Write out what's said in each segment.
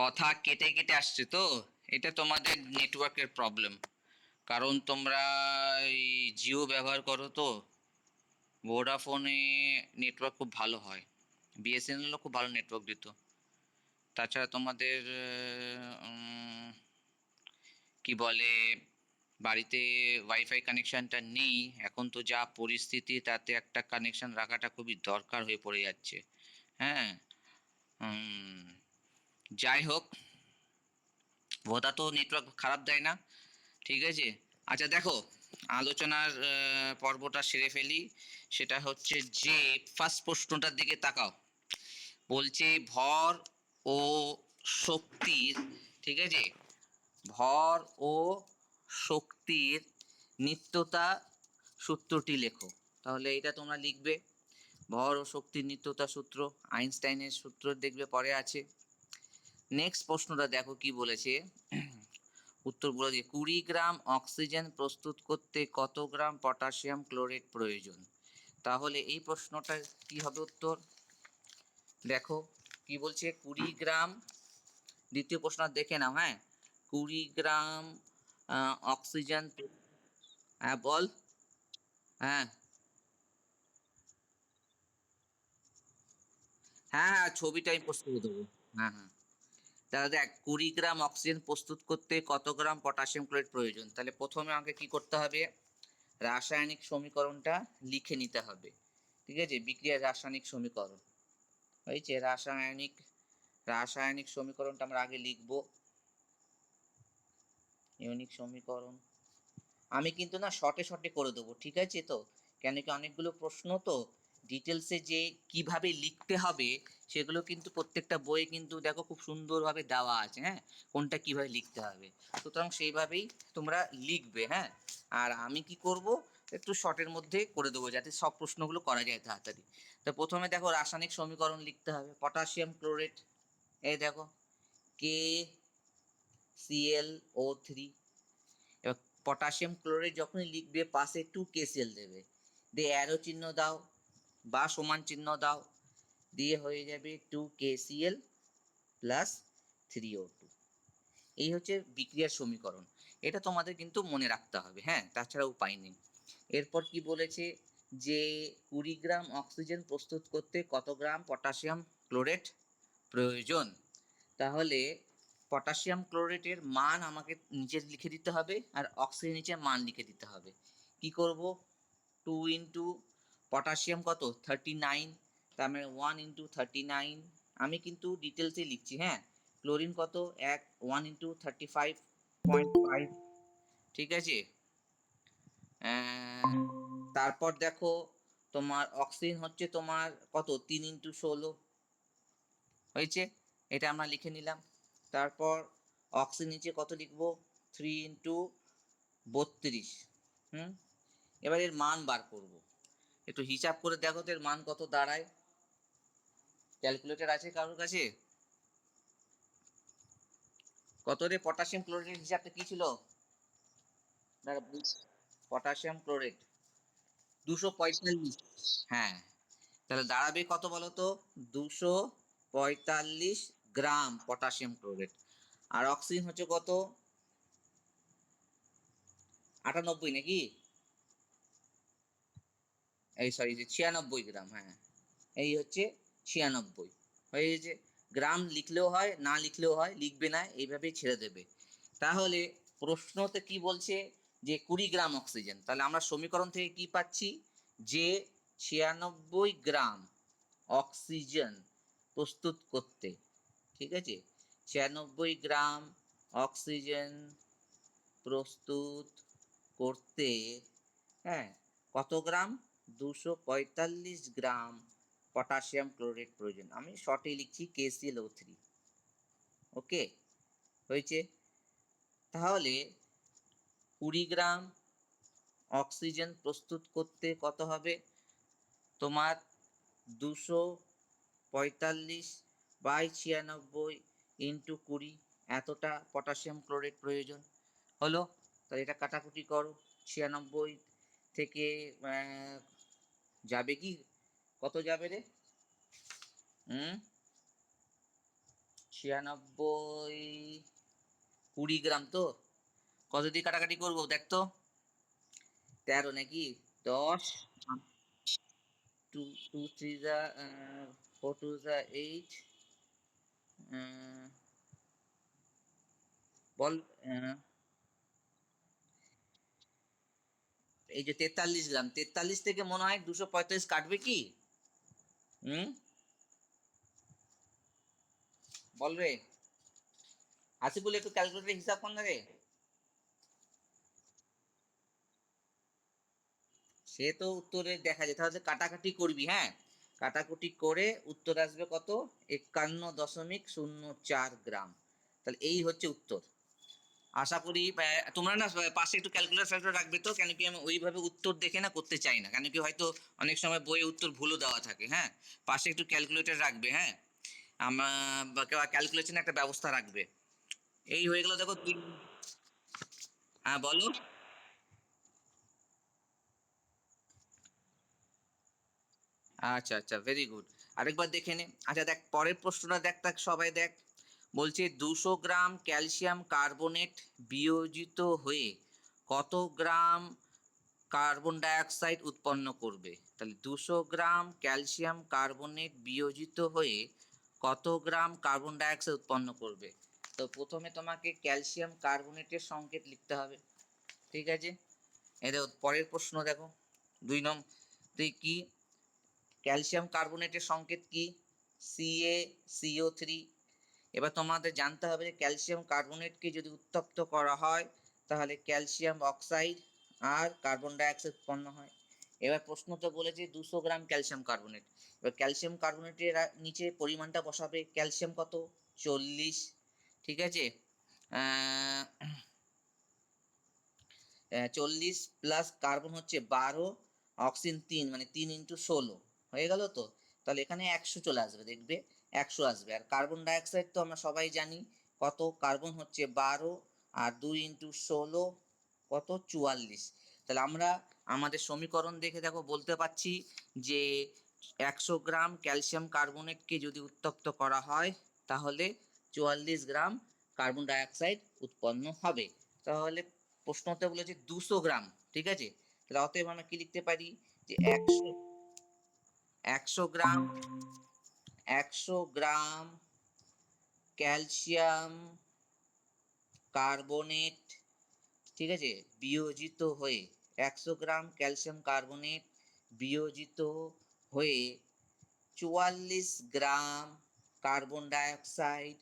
কথা কেটে কেটে আসছে তো, এটা তোমাদের নেটওয়ার্কের প্রবলেম। কারণ তোমরা এই জিও ব্যবহার করো তো, ভোডাফোনে নেটওয়ার্ক খুব ভালো হয়, বিএসএনএলও খুব ভালো নেটওয়ার্ক দিত। তাছাড়া তোমাদের কি বলে, বাড়িতে ওয়াইফাই কানেকশনটা নেই এখন, তো যা পরিস্থিতি তাতে একটা কানেকশন রাখাটা খুবই দরকার হয়ে পড়ে যাচ্ছে। হ্যাঁ, যাই হোক, ভোদা তো নেটওয়ার্ক খারাপ দেয় না, ঠিক আছে। আচ্ছা দেখো, আলোচনার পর্বটা সেরে ফেলি। সেটা হচ্ছে যে ফার্স্ট প্রশ্নটার দিকে তাকাও। বলছে ভর ও শক্তির, ঠিক আছে, ভর ও শক্তির নিত্যতা সূত্রটি লেখো। তাহলে এটা তোমরা লিখবে, ভর ও শক্তির নিত্যতা সূত্র, আইনস্টাইনের সূত্র দেখবে পরে আছে। নেক্সট প্রশ্নটা দেখো কি বলেছে, উত্তরগুলো দিয়ে 20 গ্রাম অক্সিজেন প্রস্তুত করতে কত গ্রাম পটাশিয়াম ক্লোরেট প্রয়োজন। তাহলে এই প্রশ্নটার কি হবে উত্তর, দেখো কি বলছে, 20 গ্রাম, দ্বিতীয় প্রশ্ন দেখে নাও। হ্যাঁ, 20 গ্রাম অক্সিজেন, হ্যাঁ বল, হ্যাঁ হ্যাঁ হ্যাঁ, ছবিটা আমি পোস্ট করে দেবো। হ্যাঁ হ্যাঁ, তাহলে দেখ, 20 গ্রাম অক্সিজেন প্রস্তুত করতে কত গ্রাম পটাশিয়াম ক্লোরাইড প্রয়োজন। তাহলে প্রথমে আমাকে কি করতে হবে, রাসায়নিক সমীকরণটা লিখে নিতে হবে, ঠিক আছে। বিক্রিয়ার রাসায়নিক সমীকরণ হয়েছে, রাসায়নিক রাসায়নিক সমীকরণটা আমরা আগে লিখব। ইউনিক সমীকরণ আমি কিন্তু না শর্টে শর্টে করে দেবো, ঠিক আছে তো, কেন কি অনেকগুলো প্রশ্ন তো, ডিটেলসে যে কিভাবে লিখতে হবে সেগুলো কিন্তু প্রত্যেকটা বইয়ে কিন্তু দেখো খুব সুন্দরভাবে দেওয়া আছে। হ্যাঁ, কোনটা কিভাবে লিখতে হবে, সুতরাং সেইভাবেই তোমরা লিখবে। হ্যাঁ, আর আমি কি করব, একটু শর্টের মধ্যে করে দেবো যাতে সব প্রশ্নগুলো করা যায় তাড়াতাড়ি। তো প্রথমে দেখো রাসায়নিক সমীকরণ লিখতে হবে, পটাশিয়াম ক্লোরেট, এই দেখো কে সিএলও3। এবার পটাশিয়াম ক্লোরাইড যখনই লিখবে পাশে 2KCl দেবে, দিয়ে অ্যারো চিহ্ন দাও বা সমান চিহ্ন দাও, দিয়ে হয়ে যাবে 2KCl প্লাস 3O2। এই হচ্ছে বিক্রিয়ার সমীকরণ, এটা তোমাদের কিন্তু মনে রাখতে হবে। হ্যাঁ, তাছাড়া উপায় নেই। এরপর কি বলেছে, যে 20 গ্রাম অক্সিজেন প্রস্তুত করতে কত গ্রাম পটাশিয়াম ক্লোরেট প্রয়োজন। তাহলে পটাশিয়াম ক্লোরেটের মান আমাকে নিচে লিখে দিতে হবে, আর অক্সিজেন নিচে মান লিখে দিতে হবে। কি করব, 2 ইন্টু পটাশিয়াম কত 39, তার মানে 1 ইন্টু 39, আমি কিন্তু ডিটেলসে লিখছি। হ্যাঁ, ক্লোরিন কত 1 ইন্টু 35.5, ঠিক আছে। তারপর দেখো তোমার অক্সিজেন হচ্ছে তোমার কত 3 ইন্টু 16 হয়েছে, এটা আমরা লিখে নিলাম। তারপর অক্সিজেন নিচে কত লিখবো, 3 ইন্টু 32। এবার এর মান বার করব, একটু হিসাব করে দেখো তো এর মান কত দাঁড়ায়। ক্যালকুলেটর আছে কারোর কাছে? কত রে, পটাশিয়াম ক্লোরাইডের হিসাবটা কি ছিল, পটাশিয়াম ক্লোরাইড 245। হ্যাঁ, তাহলে দাঁড়াবে কত বলো তো, 245 গ্রাম পটাশিয়াম ক্লোরাইড। আর অক্সিজেন হচ্ছে কত, 98 নাকি, এই সরি যে 96 গ্রাম। হ্যাঁ, এই হচ্ছে 96 হয়ে গেছে। গ্রাম লিখলেও হয় না লিখলেও হয়, লিখবে না, এইভাবেই ছেড়ে দেবে। তাহলে প্রশ্নতে কি বলছে, যে 20 গ্রাম অক্সিজেন, তাহলে আমরা সমীকরণ থেকে কি পাচ্ছি, যে 96 গ্রাম অক্সিজেন প্রস্তুত করতে, ঠিক আছে, 96 গ্রাম অক্সিজেন প্রস্তুত করতে, হ্যাঁ, কত গ্রাম, 245 গ্রাম পটাশিয়াম ক্লোরাইড প্রয়োজন। আমি শর্টে লিখছি KClO3। ওকে, হয়েছে। তাহলে 20 গ্রাম অক্সিজেন প্রস্তুত করতে কত হবে তোমার, 245/96 ইন্টু 20, এতটা পটাশিয়াম ক্লোরাইড প্রয়োজন হলো। তাহলে এটা কাটাকুটি করো, 96 থেকে যাবে কি, কত যাবে রে, 96 20 গ্রাম তো, কত দিয়ে কাটাকাটি করবো দেখ তো, 13 নাকি, 10, 2 3 যা 4 2 যা 8, বল, এই যে 43 গ্রাম, 43 থেকে মনে হয় 245 কাটবে কি? হুম, বল রে আসিফুল, একটু ক্যালকুলেটরে হিসাব কর না রে। সে তো উত্তরে দেখা যায়, তাহলে কাটাকাটি করবি, হ্যাঁ কাটাকুটি করে উত্তর আসবে কত, 51.04 গ্রাম। তাহলে এই হচ্ছে উত্তর। আশা করি তোমরা না পাশে একটু ক্যালকুলেটর রাখবে তো, কেন কি আমি ওইভাবে উত্তর দেখে না করতে চাই না, কেন কি হয়তো অনেক সময় বইয়ে উত্তর ভুলও দেওয়া থাকে, হ্যাঁ পাশে একটু ক্যালকুলেটর রাখবে, হ্যাঁ আমার ক্যালকুলেশন একটা ব্যবস্থা রাখবে। এই হয়ে গেল দেখো হ্যাঁ বলো। আচ্ছা আচ্ছা, ভেরি গুড। আরেকবার দেখে নে। আচ্ছা দেখ পরের প্রশ্নটা দেখ, তাক সবাই দেখ। বলছে 200 গ্রাম ক্যালসিয়াম কার্বনেট বিয়োজিত হয়ে কত গ্রাম কার্বন ডাইঅক্সাইড উৎপন্ন করবে। তাহলে 200 গ্রাম ক্যালসিয়াম কার্বনেট বিয়োজিত হয়ে কত গ্রাম কার্বন ডাইঅক্সাইড উৎপন্ন করবে। তো প্রথমে তোমাকে ক্যালসিয়াম কার্বনেটের সংকেত লিখতে হবে, ঠিক আছে। এদের পরের প্রশ্ন দেখো, 2 নম্বর তুই কি, ক্যালসিয়াম কার্বনেটের সংকেত কি, CaCO3। এবার তোমাদের জানতে হবে যে ক্যালসিয়াম কার্বনেটকে যদি উত্তপ্ত করা হয় তাহলে ক্যালসিয়াম অক্সাইড আর কার্বন ডাইঅক্সাইড উৎপন্ন হয়। এবার প্রশ্ন তো বলেছে 200 গ্রাম ক্যালসিয়াম কার্বনেট, এবার ক্যালসিয়াম কার্বনেটের নিচে পরিমাণটা বসাবে, ক্যালসিয়াম কত, 40, ঠিক আছে। 40 প্লাস কার্বন হচ্ছে 12, অক্সিজেন 3, মানে 3 × 16 হয়ে গেল তো। তাহলে এখানে 100 চলে আসবে, দেখবে 100 আসবে। আর কার্বন ডাইঅক্সাইড তো আমরা সবাই জানি কত, কার্বন হচ্ছে 12 আর 2 × 16 কত, 44। তাহলে আমরা আমাদের সমীকরণ দেখে দেখো বলতে পারছি যে 100 গ্রাম ক্যালসিয়াম কার্বনেটকে যদি উত্তপ্ত করা হয় তাহলে 44 গ্রাম কার্বন ডাইঅক্সাইড উৎপন্ন হবে। তাহলে প্রশ্নতে বলেছে 200 গ্রাম, ঠিক আছে। তাহলে অতএব আমরা কি লিখতে পারি যে 100 গ্রাম, 100 গ্রাম ক্যালসিয়াম কার্বনেট, ঠিক আছে, বিয়োজিত হয়ে 100 গ্রাম ক্যালসিয়াম কার্বনেট বিয়োজিত হয়ে 44 গ্রাম কার্বন ডাইঅক্সাইড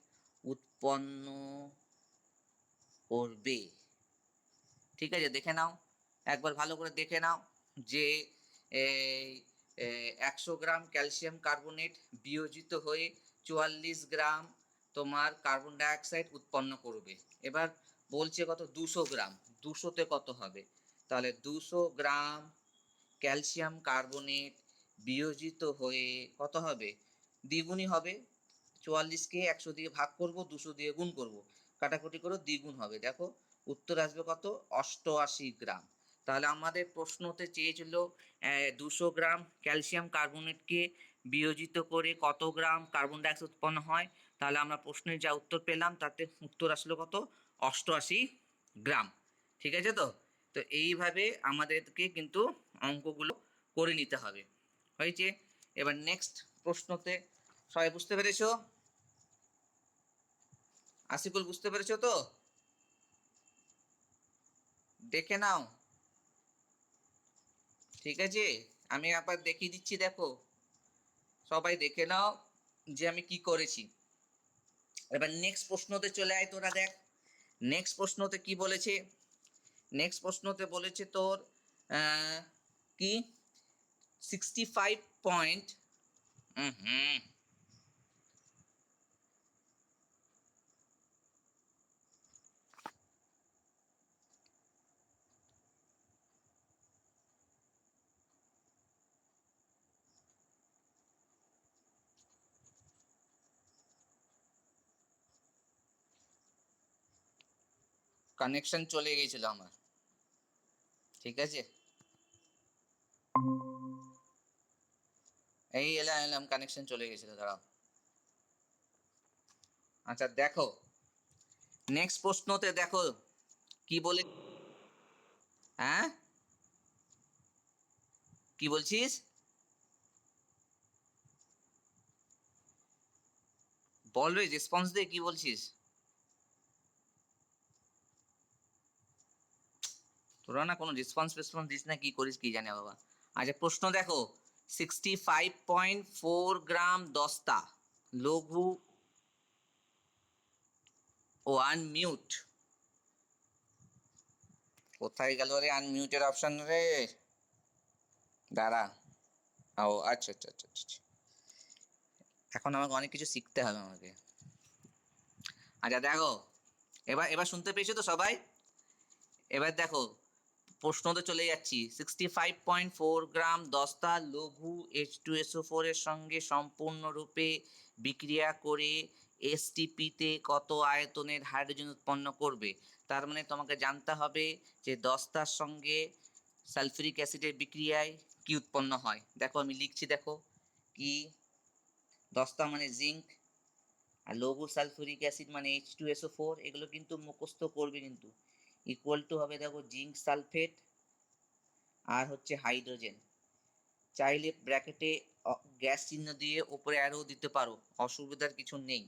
উৎপন্ন করবে, ঠিক আছে। দেখে নাও একবার ভালো করে দেখে নাও যে এই 100 গ্রাম ক্যালসিয়াম কার্বনেট বিয়োজিত হয়ে 44 গ্রাম তোমার কার্বন ডাইঅক্সাইড উৎপন্ন করবে। এবার বলছে কত, 200 গ্রাম, 200তে কত হবে, তাহলে 200 গ্রাম ক্যালসিয়াম কার্বনেট বিয়োজিত হয়ে কত হবে, দ্বিগুণই হবে। 44কে 100 দিয়ে ভাগ করব, 200 দিয়ে গুণ করব, কাটাকুটি করে দ্বিগুণ হবে, দেখো উত্তর আসবে কত, 88 গ্রাম। তাহলে আমাদের প্রশ্নতে চেয়েছিল 200 গ্রাম ক্যালসিয়াম কার্বনেটকে বিয়োজিত করে কত গ্রাম কার্বন ডাইঅক্সাইড উৎপন্ন হয়। তাহলে আমরা প্রশ্নের যা উত্তর পেলাম তাতে উত্তর আসলো কত, 88 গ্রাম, ঠিক আছে। তো তো এইভাবে আমাদেরকে কিন্তু অঙ্কগুলো করে নিতে হবে, হয়েছে। এবার নেক্সট প্রশ্নতে সবাই বুঝতে পেরেছো, আশিকুল বুঝতে পেরেছো তো, দেখে নাও, ঠিক আছে। আমি আবার দেখিয়ে দিচ্ছি, দেখো সবাই দেখে নাও যে আমি কি করেছি। এবার নেক্সট প্রশ্নতে চলে আয় তোরা, দেখ নেক্সট প্রশ্নতে কি বলেছে। নেক্সট প্রশ্নতে বলেছে তোর কি 65 পয়েন্ট, হুম, কানেকশন চলে গিয়েছিল আমার, ঠিক আছে। এই এলাম এলাম, কানেকশন চলে গেছিল, দাঁড়াও। আচ্ছা দেখো নেক্সট প্রশ্নতে দেখো কি বলে, হ্যাঁ কি বলছিস, বল রে রেসপন্স দে, কি বলছিস? তোরা না কোনো রেসপন্স দিস না, কি করিস কি জানে বাবা। আচ্ছা প্রশ্ন দেখো, 65.4 গ্রাম দস্তা লঘু, ও আনমিউট, কোথায় গেল রে আনমিউটের অপশন রে, দাঁড়া। ও আচ্ছা আচ্ছা আচ্ছা আচ্ছা, এখন আমাকে অনেক কিছু শিখতে হবে আমাকে। আচ্ছা দেখো, এবার এবার শুনতে পেয়েছো তো সবাই? এবার দেখো প্রশ্নতে চলে যাচ্ছি। 65.4 গ্রাম দস্তা লঘু H2SO4 এর সঙ্গে সম্পূর্ণরূপে বিক্রিয়া করে এসটিপিতে কত আয়তনের হাইড্রোজেন উৎপন্ন করবে? তার মানে তোমাকে জানতে হবে যে দস্তার সঙ্গে সালফিউরিক অ্যাসিডের বিক্রিয়ায় কি উৎপন্ন হয়। দেখো আমি লিখছি, দেখো কি, দস্তা মানে জিঙ্ক, আর লঘু সালফিউরিক অ্যাসিড মানে H2SO4, এগুলো কিন্তু মুখস্থ করবে কিন্তু। ইকুয়াল টু হবে দেখো জিঙ্ক সালফেট আর হচ্ছে হাইড্রোজেন। চাইলে ব্র্যাকেটে গ্যাস চিহ্ন দিয়ে ওপরে অ্যারো দিতে পারো, অসুবিধার কিছু নেই।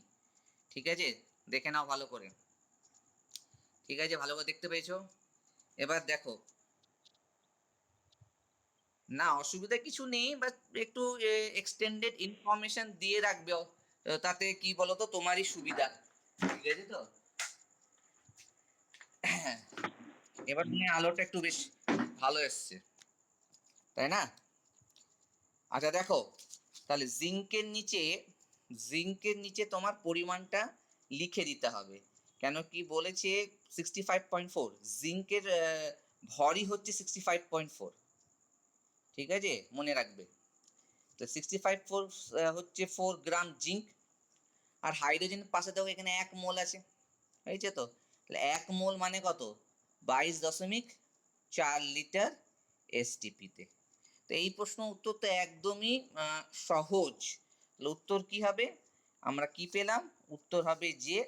ঠিক আছে, দেখে নাও ভালো করে। ঠিক আছে, ভালো করে দেখতে পেয়েছো? এবার দেখো, না অসুবিধা কিছু নেই, বাট একটু এক্সটেন্ডেড ইনফরমেশন দিয়ে রাখবে, তাতে কি বলতো তোমারই সুবিধা। ঠিক আছে তো? এবার তুমি আলোটা একটু বেশ ভালো এসছে, তাই না? আচ্ছা দেখো, তাহলে জিঙ্কের নিচে তোমার পরিমাণটা লিখে দিতে হবে। কেন কি বলেছে 65.4, জিঙ্কের ভরই হচ্ছে 65.4। ঠিক আছে, মনে রাখবে। তো 65.4 হচ্ছে 4 গ্রাম জিঙ্ক, আর হাইড্রোজেন পাশে দেখো এখানে 1 মোল আছে, হয়েছে তো? তাহলে 1 মোল মানে কত? 22.4 লিটার এসটিপিতে। তো এই প্রশ্ন উত্তর তো একদমই সহজ। উত্তর কি হবে? আমরা কি পেলাম? উত্তর হবে যে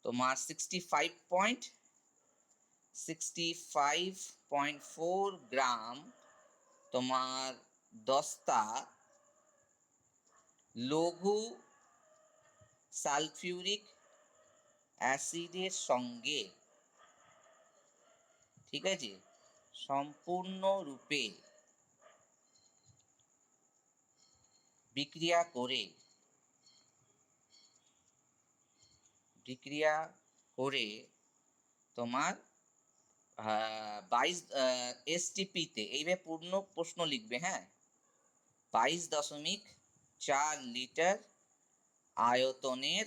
তোমার 65.4 গ্রাম তোমার দস্তা লঘু সালফিউরিক অ্যাসিডের সঙ্গে, ঠিক আছে, সম্পূর্ণরূপে বিক্রিয়া করে তোমার 22 এসটিপিতে, এইভাবে পূর্ণ প্রশ্ন লিখবে, হ্যাঁ, 22.4 লিটার আয়তনের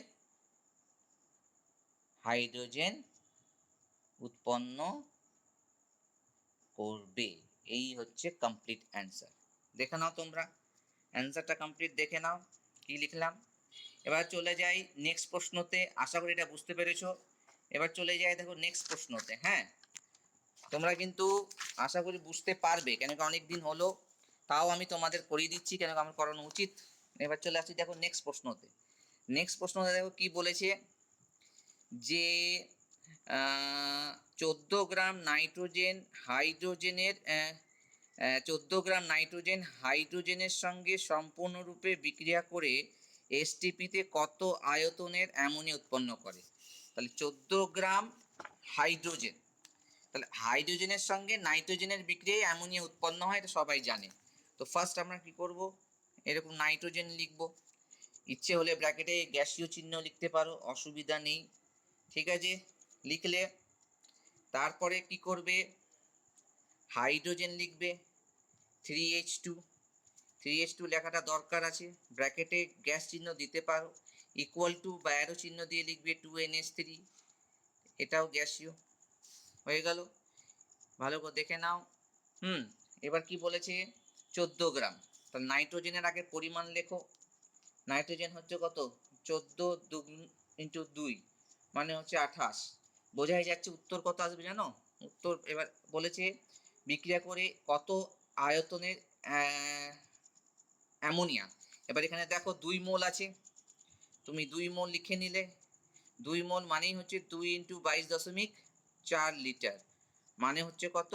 হাইড্রোজেন উৎপন্ন করবে। এই হচ্ছে কমপ্লিট অ্যান্সার। দেখে নাও তোমরা অ্যান্সারটা কমপ্লিট দেখে নাও কি লিখলাম। এবার চলে যাই নেক্সট প্রশ্নতে, আশা করি এটা বুঝতে পেরেছো। এবার চলে যাই দেখো নেক্সট প্রশ্নতে। হ্যাঁ, তোমরা কিন্তু আশা করি বুঝতে পারবে, কেন কি অনেক দিন হলো, তাও আমি তোমাদের করিয়ে দিচ্ছি, কেন আমার করানো উচিত। এবার চলে আসছি দেখো নেক্সট প্রশ্নতে দেখো কি বলেছে, যে 14 গ্রাম নাইট্রোজেন হাইড্রোজেনের সঙ্গে সম্পূর্ণরূপে বিক্রিয়া করে এসটিপিতে কত আয়তনের অ্যামোনিয়া উৎপন্ন করে? তাহলে 14 গ্রাম হাইড্রোজেন, তাহলে হাইড্রোজেনের সঙ্গে নাইট্রোজেনের বিক্রিয়ায় অ্যামোনিয়া উৎপন্ন হয়, এটা সবাই জানে। তো ফার্স্ট আমরা কি করব, এরকম নাইট্রোজেন লিখব, ইচ্ছে হলে ব্র্যাকেটে গ্যাসীয় চিহ্ন লিখতে পারো, অসুবিধা নেই। ঠিক আছে, লিখলে তারপরে কি করবে, হাইড্রোজেন লিখবে 3H2 লেখাটা দরকার আছে, ব্র্যাকেটে গ্যাস চিহ্ন দিতে পারো, ইকুয়াল টু বা অ্যারো চিহ্ন দিয়ে লিখবে 2NH3, এটাও গ্যাসীয়। হয়ে গেল, ভালো করে দেখে নাও। এবার কি বলেছে, 14 গ্রাম, তাহলে নাইট্রোজেনের আগে পরিমাণ লেখো। নাইট্রোজেন হচ্ছে কত, 14 × 2 মানে হচ্ছে 28। বোঝাই যাচ্ছে উত্তর কত আসবে জানো? উত্তর এবার বলেছে বিক্রিয়া করে কত আয়তনের অ্যামোনিয়া। এবার এখানে দেখো 2 মোল আছে, তুমি 2 মোল লিখে নিলে। 2 মোল মানেই হচ্ছে 2 ইন্টু 22.4 লিটার, মানে হচ্ছে কত?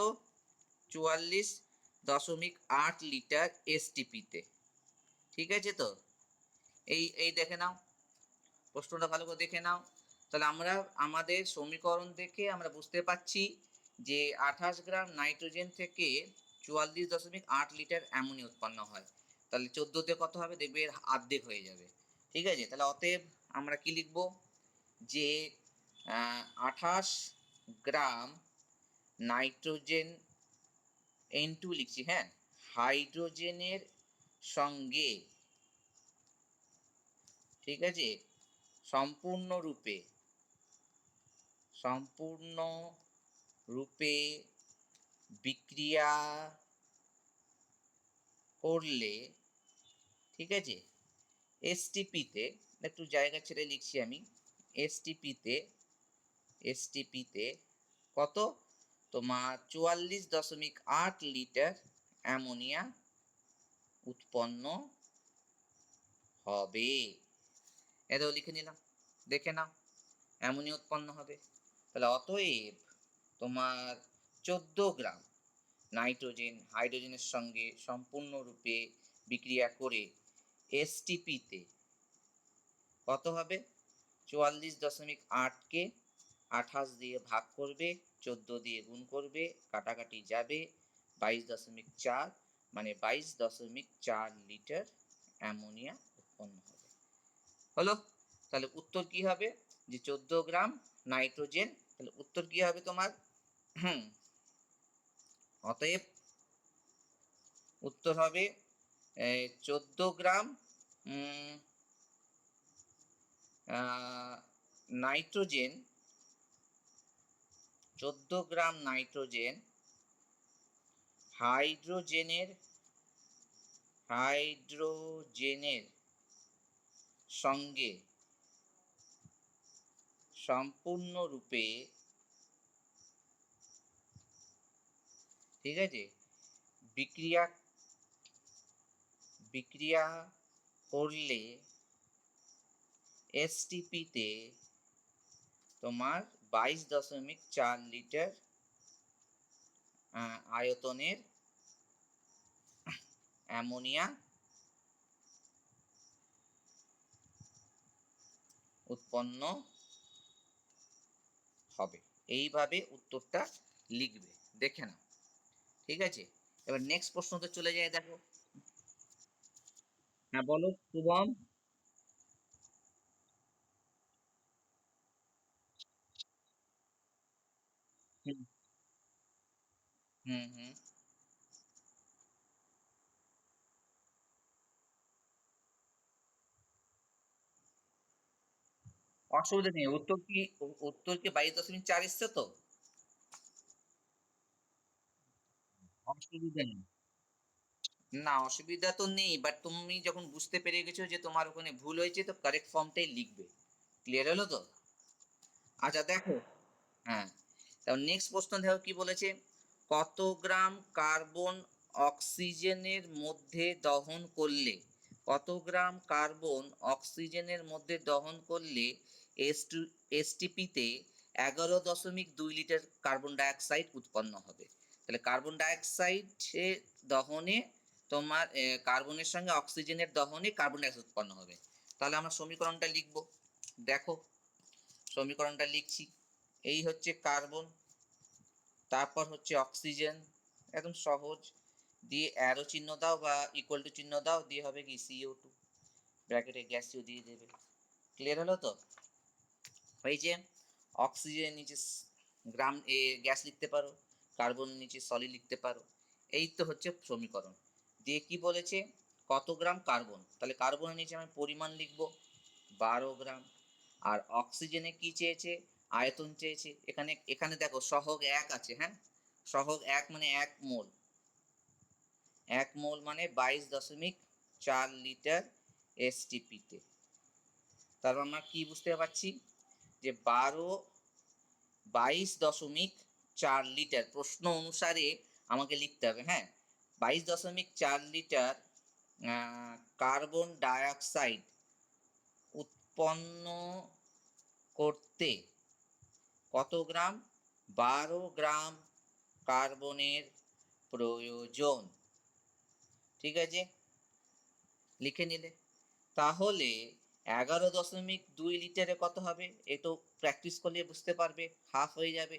44.8 লিটার এসটিপিতে। ঠিক আছে তো? এই দেখে নাও, প্রশ্নটা ভালো করে দেখে নাও। তাহলে আমরা আমাদের সমীকরণ দেখে আমরা বুঝতে পারছি যে 28 গ্রাম নাইট্রোজেন থেকে 44.8 লিটার অ্যামোনিয়া উৎপন্ন হয়। তাহলে 14তে কত হবে? দেখবে এর অর্ধেক হয়ে যাবে। ঠিক আছে? তাহলে অতএব আমরা কি লিখব? যে 28 গ্রাম নাইট্রোজেন N2 লিখছি, হ্যাঁ, হাইড্রোজেনের সঙ্গে, ঠিক আছে, সম্পূর্ণরূপে বিক্রিয়া করলে, ঠিক আছে, এসটিপিতে, একটু জায়গা ছেড়ে লিখছি আমি, এসটিপিতে কত? তোমার 44.8 লিটার অ্যামোনিয়া উৎপন্ন হবে। এটাও লিখে নিলাম, দেখে নাও, অ্যামোনিয়া উৎপন্ন হবে। তাহলে অতএব তোমার 14 গ্রাম নাইট্রোজেন হাইড্রোজেনের সঙ্গে সম্পূর্ণরূপে বিক্রিয়া করে এসটিপিতে কত হবে? 44.8কে 28 দিয়ে ভাগ করবে, 14 দিয়ে গুণ করবে, কাটাকাটি যাবে, 22.4 মানে 22.4 লিটার অ্যামোনিয়া উৎপন্ন হবে। হলো? তাহলে উত্তর কি হবে? যে 14 গ্রাম নাইট্রোজেন, তাহলে উত্তর কি হবে তোমার? অতএব উত্তর হবে 14 গ্রাম নাইট্রোজেন, 14 গ্রাম নাইট্রোজেন হাইড্রোজেনের সঙ্গে সম্পূর্ণরূপে, ঠিক আছে, বিক্রিয়া করলে এসটিপিতে তোমার 22.4 লিটার আয়তনের অ্যামোনিয়া উৎপন্ন হবে। এইভাবে উত্তরটা লিখবে, দেখে নাও। ঠিক আছে? এবার নেক্সট প্রশ্নতে চলে যায়, দেখো। হ্যাঁ বলো শুভম। হুম হুম হুম। অসুবিধা নেই, উত্তর কি 22.4 এসছে তো? অসুবিধা নেই। না অসুবিধা তো নেই, বাট তুমি যখন বুঝতে পেরে গেছো যে তোমার ওখানে ভুল হয়েছে, তো কারেক্ট ফর্মটাই লিখবে। ক্লিয়ার হলো তো? আচ্ছা দেখো, হ্যাঁ, তাহলে নেক্সট প্রশ্ন দেখো কি বলেছে। কত গ্রাম কার্বন অক্সিজেনের মধ্যে দহন করলে, কত গ্রাম কার্বন অক্সিজেনের মধ্যে দহন করলে এসটিপিতে 11.2 লিটার কার্বন ডাইঅক্সাইড উৎপন্ন হবে? তাহলে কার্বন ডাইঅক্সাইডের দহনে তোমার কার্বনের সঙ্গে অক্সিজেনের দহনে কার্বন ডাইঅক্সাইড উৎপন্ন হবে। তাহলে আমরা সমীকরণটা লিখব, দেখো সমীকরণটা লিখছি। এই হচ্ছে কার্বন, তারপর হচ্ছে অক্সিজেন, একদম সহজ, দিয়ে অ্যারো চিহ্ন দাও বা ইকুয়াল টু চিহ্ন দাও, দিয়ে হবে কি CO2, ব্র্যাকেটে গ্যাসীয় দিয়ে দেবে। ক্লিয়ার হলো তো? এই যে অক্সিজেন নিচে গ্রাম গ্যাস লিখতে পারো, কার্বন নিচে সলিড লিখতে পারো। এই তো হচ্ছে সমীকরণ। দিয়ে কি বলেছে? কত গ্রাম কার্বন, তাহলে কার্বনের নিচে আমি পরিমাণ লিখব 12 গ্রাম। আর অক্সিজেনে কি চেয়েছে? আয়তন চেয়েছে। এখানে এখানে দেখো সহগ 1 আছে, হ্যাঁ, সহগ 1 মানে 1 মোল, 1 মোল মানে 22.4 লিটার এসটিপিতে। তারপর আমরা কি বুঝতে পারছি? যে 22.4 লিটার প্রশ্ন অনুসারে আমাকে লিখতে হবে, হ্যাঁ, 22.4 লিটার কার্বন ডাইঅক্সাইড উৎপন্ন করতে কত গ্রাম? 12 গ্রাম কার্বনের প্রয়োজন। ঠিক আছে, লিখে নিলে। তাহলে 11.2 লিটারে কত হবে? এ তো প্র্যাকটিস করলে বুঝতে পারবে, হাফ হয়ে যাবে।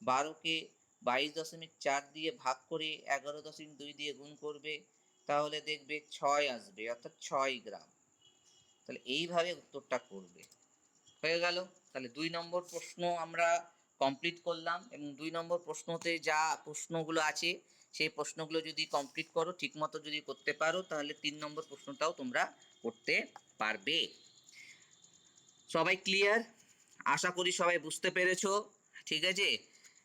12কে 22.4 দিয়ে ভাগ করে 11.2 দিয়ে গুণ করবে, তাহলে দেখবে 6 আসবে, অর্থাৎ 6 গ্রাম। তাহলে এইভাবে উত্তরটা করবে। হয়ে গেল। তাহলে 2 নম্বর প্রশ্ন আমরা কমপ্লিট করলাম, এবং 2 নম্বর প্রশ্নতে যা প্রশ্নগুলো আছে সেই প্রশ্নগুলো যদি কমপ্লিট করো, ঠিকমতো যদি করতে পারো, তাহলে 3 নম্বর প্রশ্নটাও তোমরা করতে পারবে। সবাই ক্লিয়ার? আশা করি সবাই বুঝতে পেরেছো। ঠিক আছে,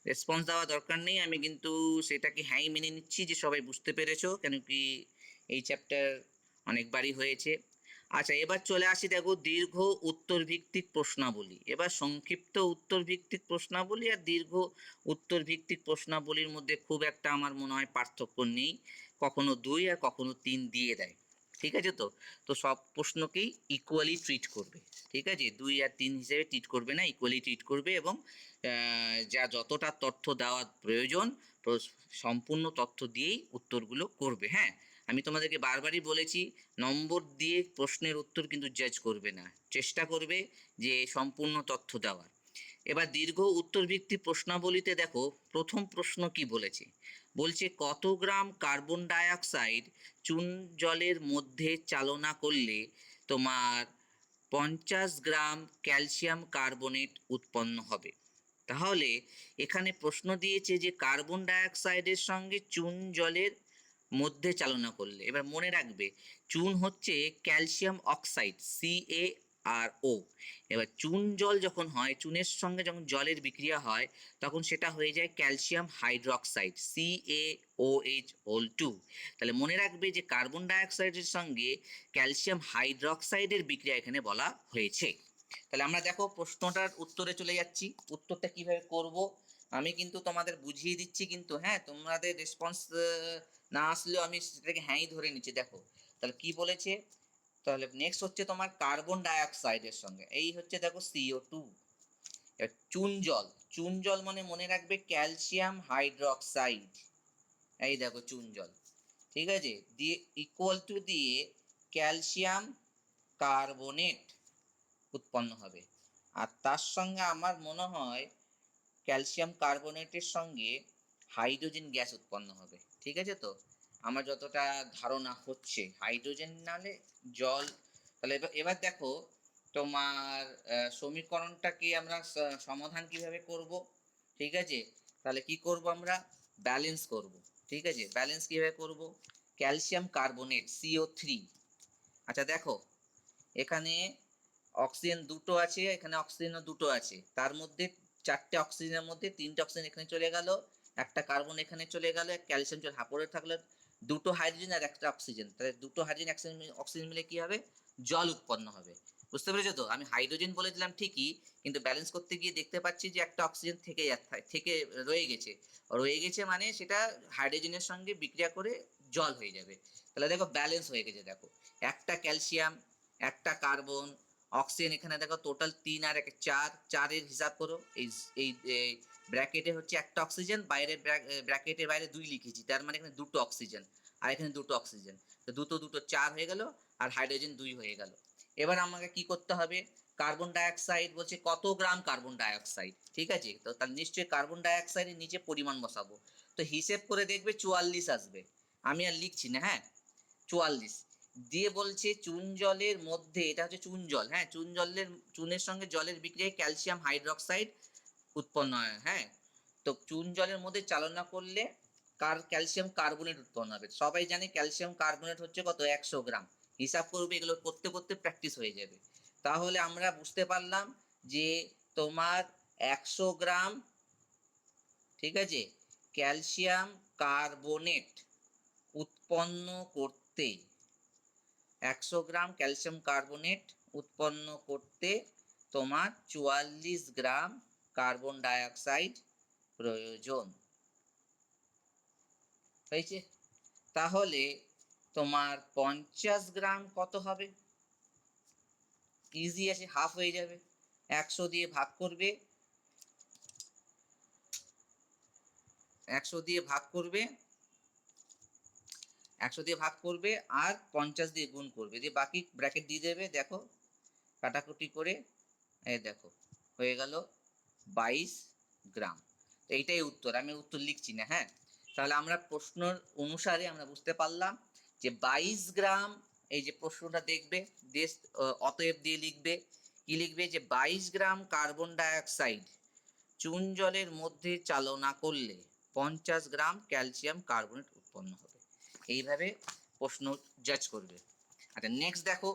রেসপন্স দেওয়া দরকার নেই, আমি কিন্তু সেটাকে হ্যাঁ মেনে নিচ্ছি যে সবাই বুঝতে পেরেছো, কেন কি এই চ্যাপ্টার অনেকবারই হয়েছে। আচ্ছা, এবার চলে আসি, দেখো দীর্ঘ উত্তর ভিত্তিক প্রশ্নাবলী। এবার সংক্ষিপ্ত উত্তর ভিত্তিক প্রশ্নাবলী আর দীর্ঘ উত্তর ভিত্তিক প্রশ্নাবলীর মধ্যে খুব একটা আমার মনে হয় পার্থক্য নেই, কখনো 2 আর কখনো 3 দিয়ে দেয়। ঠিক আছে, তো তো সব প্রশ্নকেই ইকুয়ালি ট্রিট করবে। ঠিক আছে, 2 আর 3 হিসেবে ট্রিট করবে না, ইকুয়ালি ট্রিট করবে, এবং যা যতটা তথ্য দেওয়ার প্রয়োজন সম্পূর্ণ তথ্য দিয়েই উত্তরগুলো করবে। হ্যাঁ, আমি তোমাদেরকে বারবারই বলেছি, নম্বর দিয়ে প্রশ্নের উত্তর কিন্তু জাজ করবে না, চেষ্টা করবে যে সম্পূর্ণ তথ্য দেওয়ার। এবার দীর্ঘ উত্তর ভিত্তিক প্রশ্নাবলীতে দেখো প্রথম প্রশ্ন কি বলেছে, বলছে কত গ্রাম কার্বন ডাইঅক্সাইড চুন জলের মধ্যে চালনা করলে তোমার 50 গ্রাম ক্যালসিয়াম কার্বনেট উৎপন্ন হবে। তাহলে এখানে প্রশ্ন দিয়েছে যে কার্বন ডাইঅক্সাইডের সঙ্গে চুন জলের মধ্যে চালনা করলে, এবার মনে রাখবে চুন হচ্ছে ক্যালসিয়াম অক্সাইড, CaRO। এবার চুন জল যখন হয়, চুনের সঙ্গে যখন জলের বিক্রিয়া হয়, তখন সেটা হয়ে যায় ক্যালসিয়াম হাইড্রোক্সাইড, CaOH2। তাহলে মনে রাখবে যে কার্বন ডাইঅক্সাইডের সঙ্গে ক্যালসিয়াম হাইড্রোক্সাইডের বিক্রিয়া এখানে বলা হয়েছে। তাহলে আমরা দেখো প্রশ্নটার উত্তরে চলে যাচ্ছি। উত্তরটা কিভাবে করব আমি কিন্তু তোমাদের বুঝিয়ে দিচ্ছি, কিন্তু হ্যাঁ, তোমাদের রেসপন্স না আসলেও আমি সেটাকে হ্যাঁই ধরে নিচ্ছি। দেখো তাহলে কি বলেছে, তাহলে নেক্সট হচ্ছে তোমার কার্বন ডাইঅক্সাইডের সঙ্গে, এই হচ্ছে দেখো CO2। চুন জল, চুন জল মানে মনে রাখবে ক্যালসিয়াম হাইড্রোক্সাইড, এই দেখো চুন জল। ঠিক আছে, দিয়ে ইকুয়াল টু দিয়ে ক্যালসিয়াম কার্বনেট উৎপন্ন হবে। আর তার সঙ্গে আমার মনে হয় ক্যালসিয়াম কার্বনেটের সঙ্গে হাইড্রোজেন গ্যাস উৎপন্ন হবে। ঠিক আছে, তো আমার যতটা ধারণা হচ্ছে হাইড্রোজেন নালে জল। তাহলে এবার দেখো তোমার সমীকরণটাকে আমরা সমাধান কিভাবে করব। ঠিক আছে, তাহলে কি করব, আমরা ব্যালেন্স করব। ঠিক আছে, ব্যালেন্স কিভাবে করব, ক্যালসিয়াম কার্বনেট CO3। আচ্ছা দেখো, এখানে অক্সিজেন দুটো আছে, এখানে অক্সিজেনও দুটো আছে, তার মধ্যে 4টে অক্সিজেনের মধ্যে 3টে অক্সিজেন এখানে চলে গেল, একটা কার্বন এখানে চলে গেল, ক্যালসিয়াম চলে হাঁপড়ে থাকলো, দুটো হাইড্রোজেন আর একটা অক্সিজেন, তাহলে দুটো হাইড্রোজেন অক্সিজেন মিলে কি হবে, জল উৎপন্ন হবে। বুঝতে পেরেছো তো? আমি হাইড্রোজেন বলে দিলাম ঠিকই, কিন্তু ব্যালেন্স করতে গিয়ে দেখতে পাচ্ছি যে একটা অক্সিজেন থেকে রয়ে গেছে মানে সেটা হাইড্রোজেনের সঙ্গে বিক্রিয়া করে জল হয়ে যাবে। তাহলে দেখো ব্যালেন্স হয়ে গেছে। দেখো একটা ক্যালসিয়াম, একটা কার্বন, অক্সিজেন, এখানে দেখো টোটাল 3 আর 1 4, 4-এর হিসাব করো। এই ব্র্যাকেটে হচ্ছে একটা অক্সিজেন, বাইরের ব্র্যাকেটের বাইরে 2 লিখেছি, তার মানে এখানে দুটো অক্সিজেন, আর এখানে দুটো অক্সিজেন, তো দুটো দুটো 4 হয়ে গেল, আর হাইড্রোজেন 2 হয়ে গেল। এবার আমাকে কি করতে হবে, কার্বন ডাইঅক্সাইড বলছে কত গ্রাম কার্বন ডাইঅক্সাইড। ঠিক আছে, তো তার নিশ্চয়ই কার্বন ডাইঅক্সাইডের নিচে পরিমাণ বসাবো, তো হিসেব করে দেখবে 44 আসবে। আমি আর লিখছি না, হ্যাঁ 44 দিয়ে বলছে চুন জলের মধ্যে, এটা হচ্ছে চুন জল, হ্যাঁ চুনের সঙ্গে জলের বিক্রিয়ায় ক্যালসিয়াম হাইড্রোক্সাইড উৎপন্ন হয়। হ্যাঁ, তো চুন জলের মধ্যে চালনা করলে ক্যালসিয়াম কার্বনেট উৎপন্ন হবে। সবাই জানে ক্যালসিয়াম কার্বনেট হচ্ছে কত, 100 গ্রাম। হিসাব করবে, এগুলো করতে করতে প্র্যাকটিস হয়ে যাবে। তাহলে আমরা বুঝতে পারলাম যে তোমার 100 গ্রাম, ঠিক আছে, ক্যালসিয়াম কার্বনেট উৎপন্ন করতে 100 গ্রাম ক্যালসিয়াম কার্বনেট উৎপন্ন করতে তোমার 44 গ্রাম কার্বন ডাইঅক্সাইড প্রয়োজন হয়েছে। তাহলে তোমার 50 গ্রাম কত হবে, ইজি আছে, হাফ হয়ে যাবে। 100 দিয়ে ভাগ করবে, 100 দিয়ে ভাগ করবে, 100 দিয়ে ভাগ করবে আর 50 দিয়ে গুণ করবে, দিয়ে বাকি ব্র্যাকেট দিয়ে দেবে। দেখো কাটাকুটি করে এই দেখো হয়ে গেল 22 গ্রাম। তো এইটাই উত্তর, আমি উত্তর লিখছি না। হ্যাঁ, তাহলে আমরা প্রশ্ন অনুসারে আমরা বুঝতে পারলাম যে 22 গ্রাম, এই যে প্রশ্নটা দেখবে দেশ অতএব দিয়ে লিখবে, কি লিখবে যে 22 গ্রাম কার্বন ডাইঅক্সাইড চুন জলের মধ্যে চালনা করলে 50 গ্রাম ক্যালসিয়াম কার্বনেট উৎপন্ন হবে। এইভাবে প্রশ্ন জাজ করবে। আচ্ছা নেক্সট দেখো,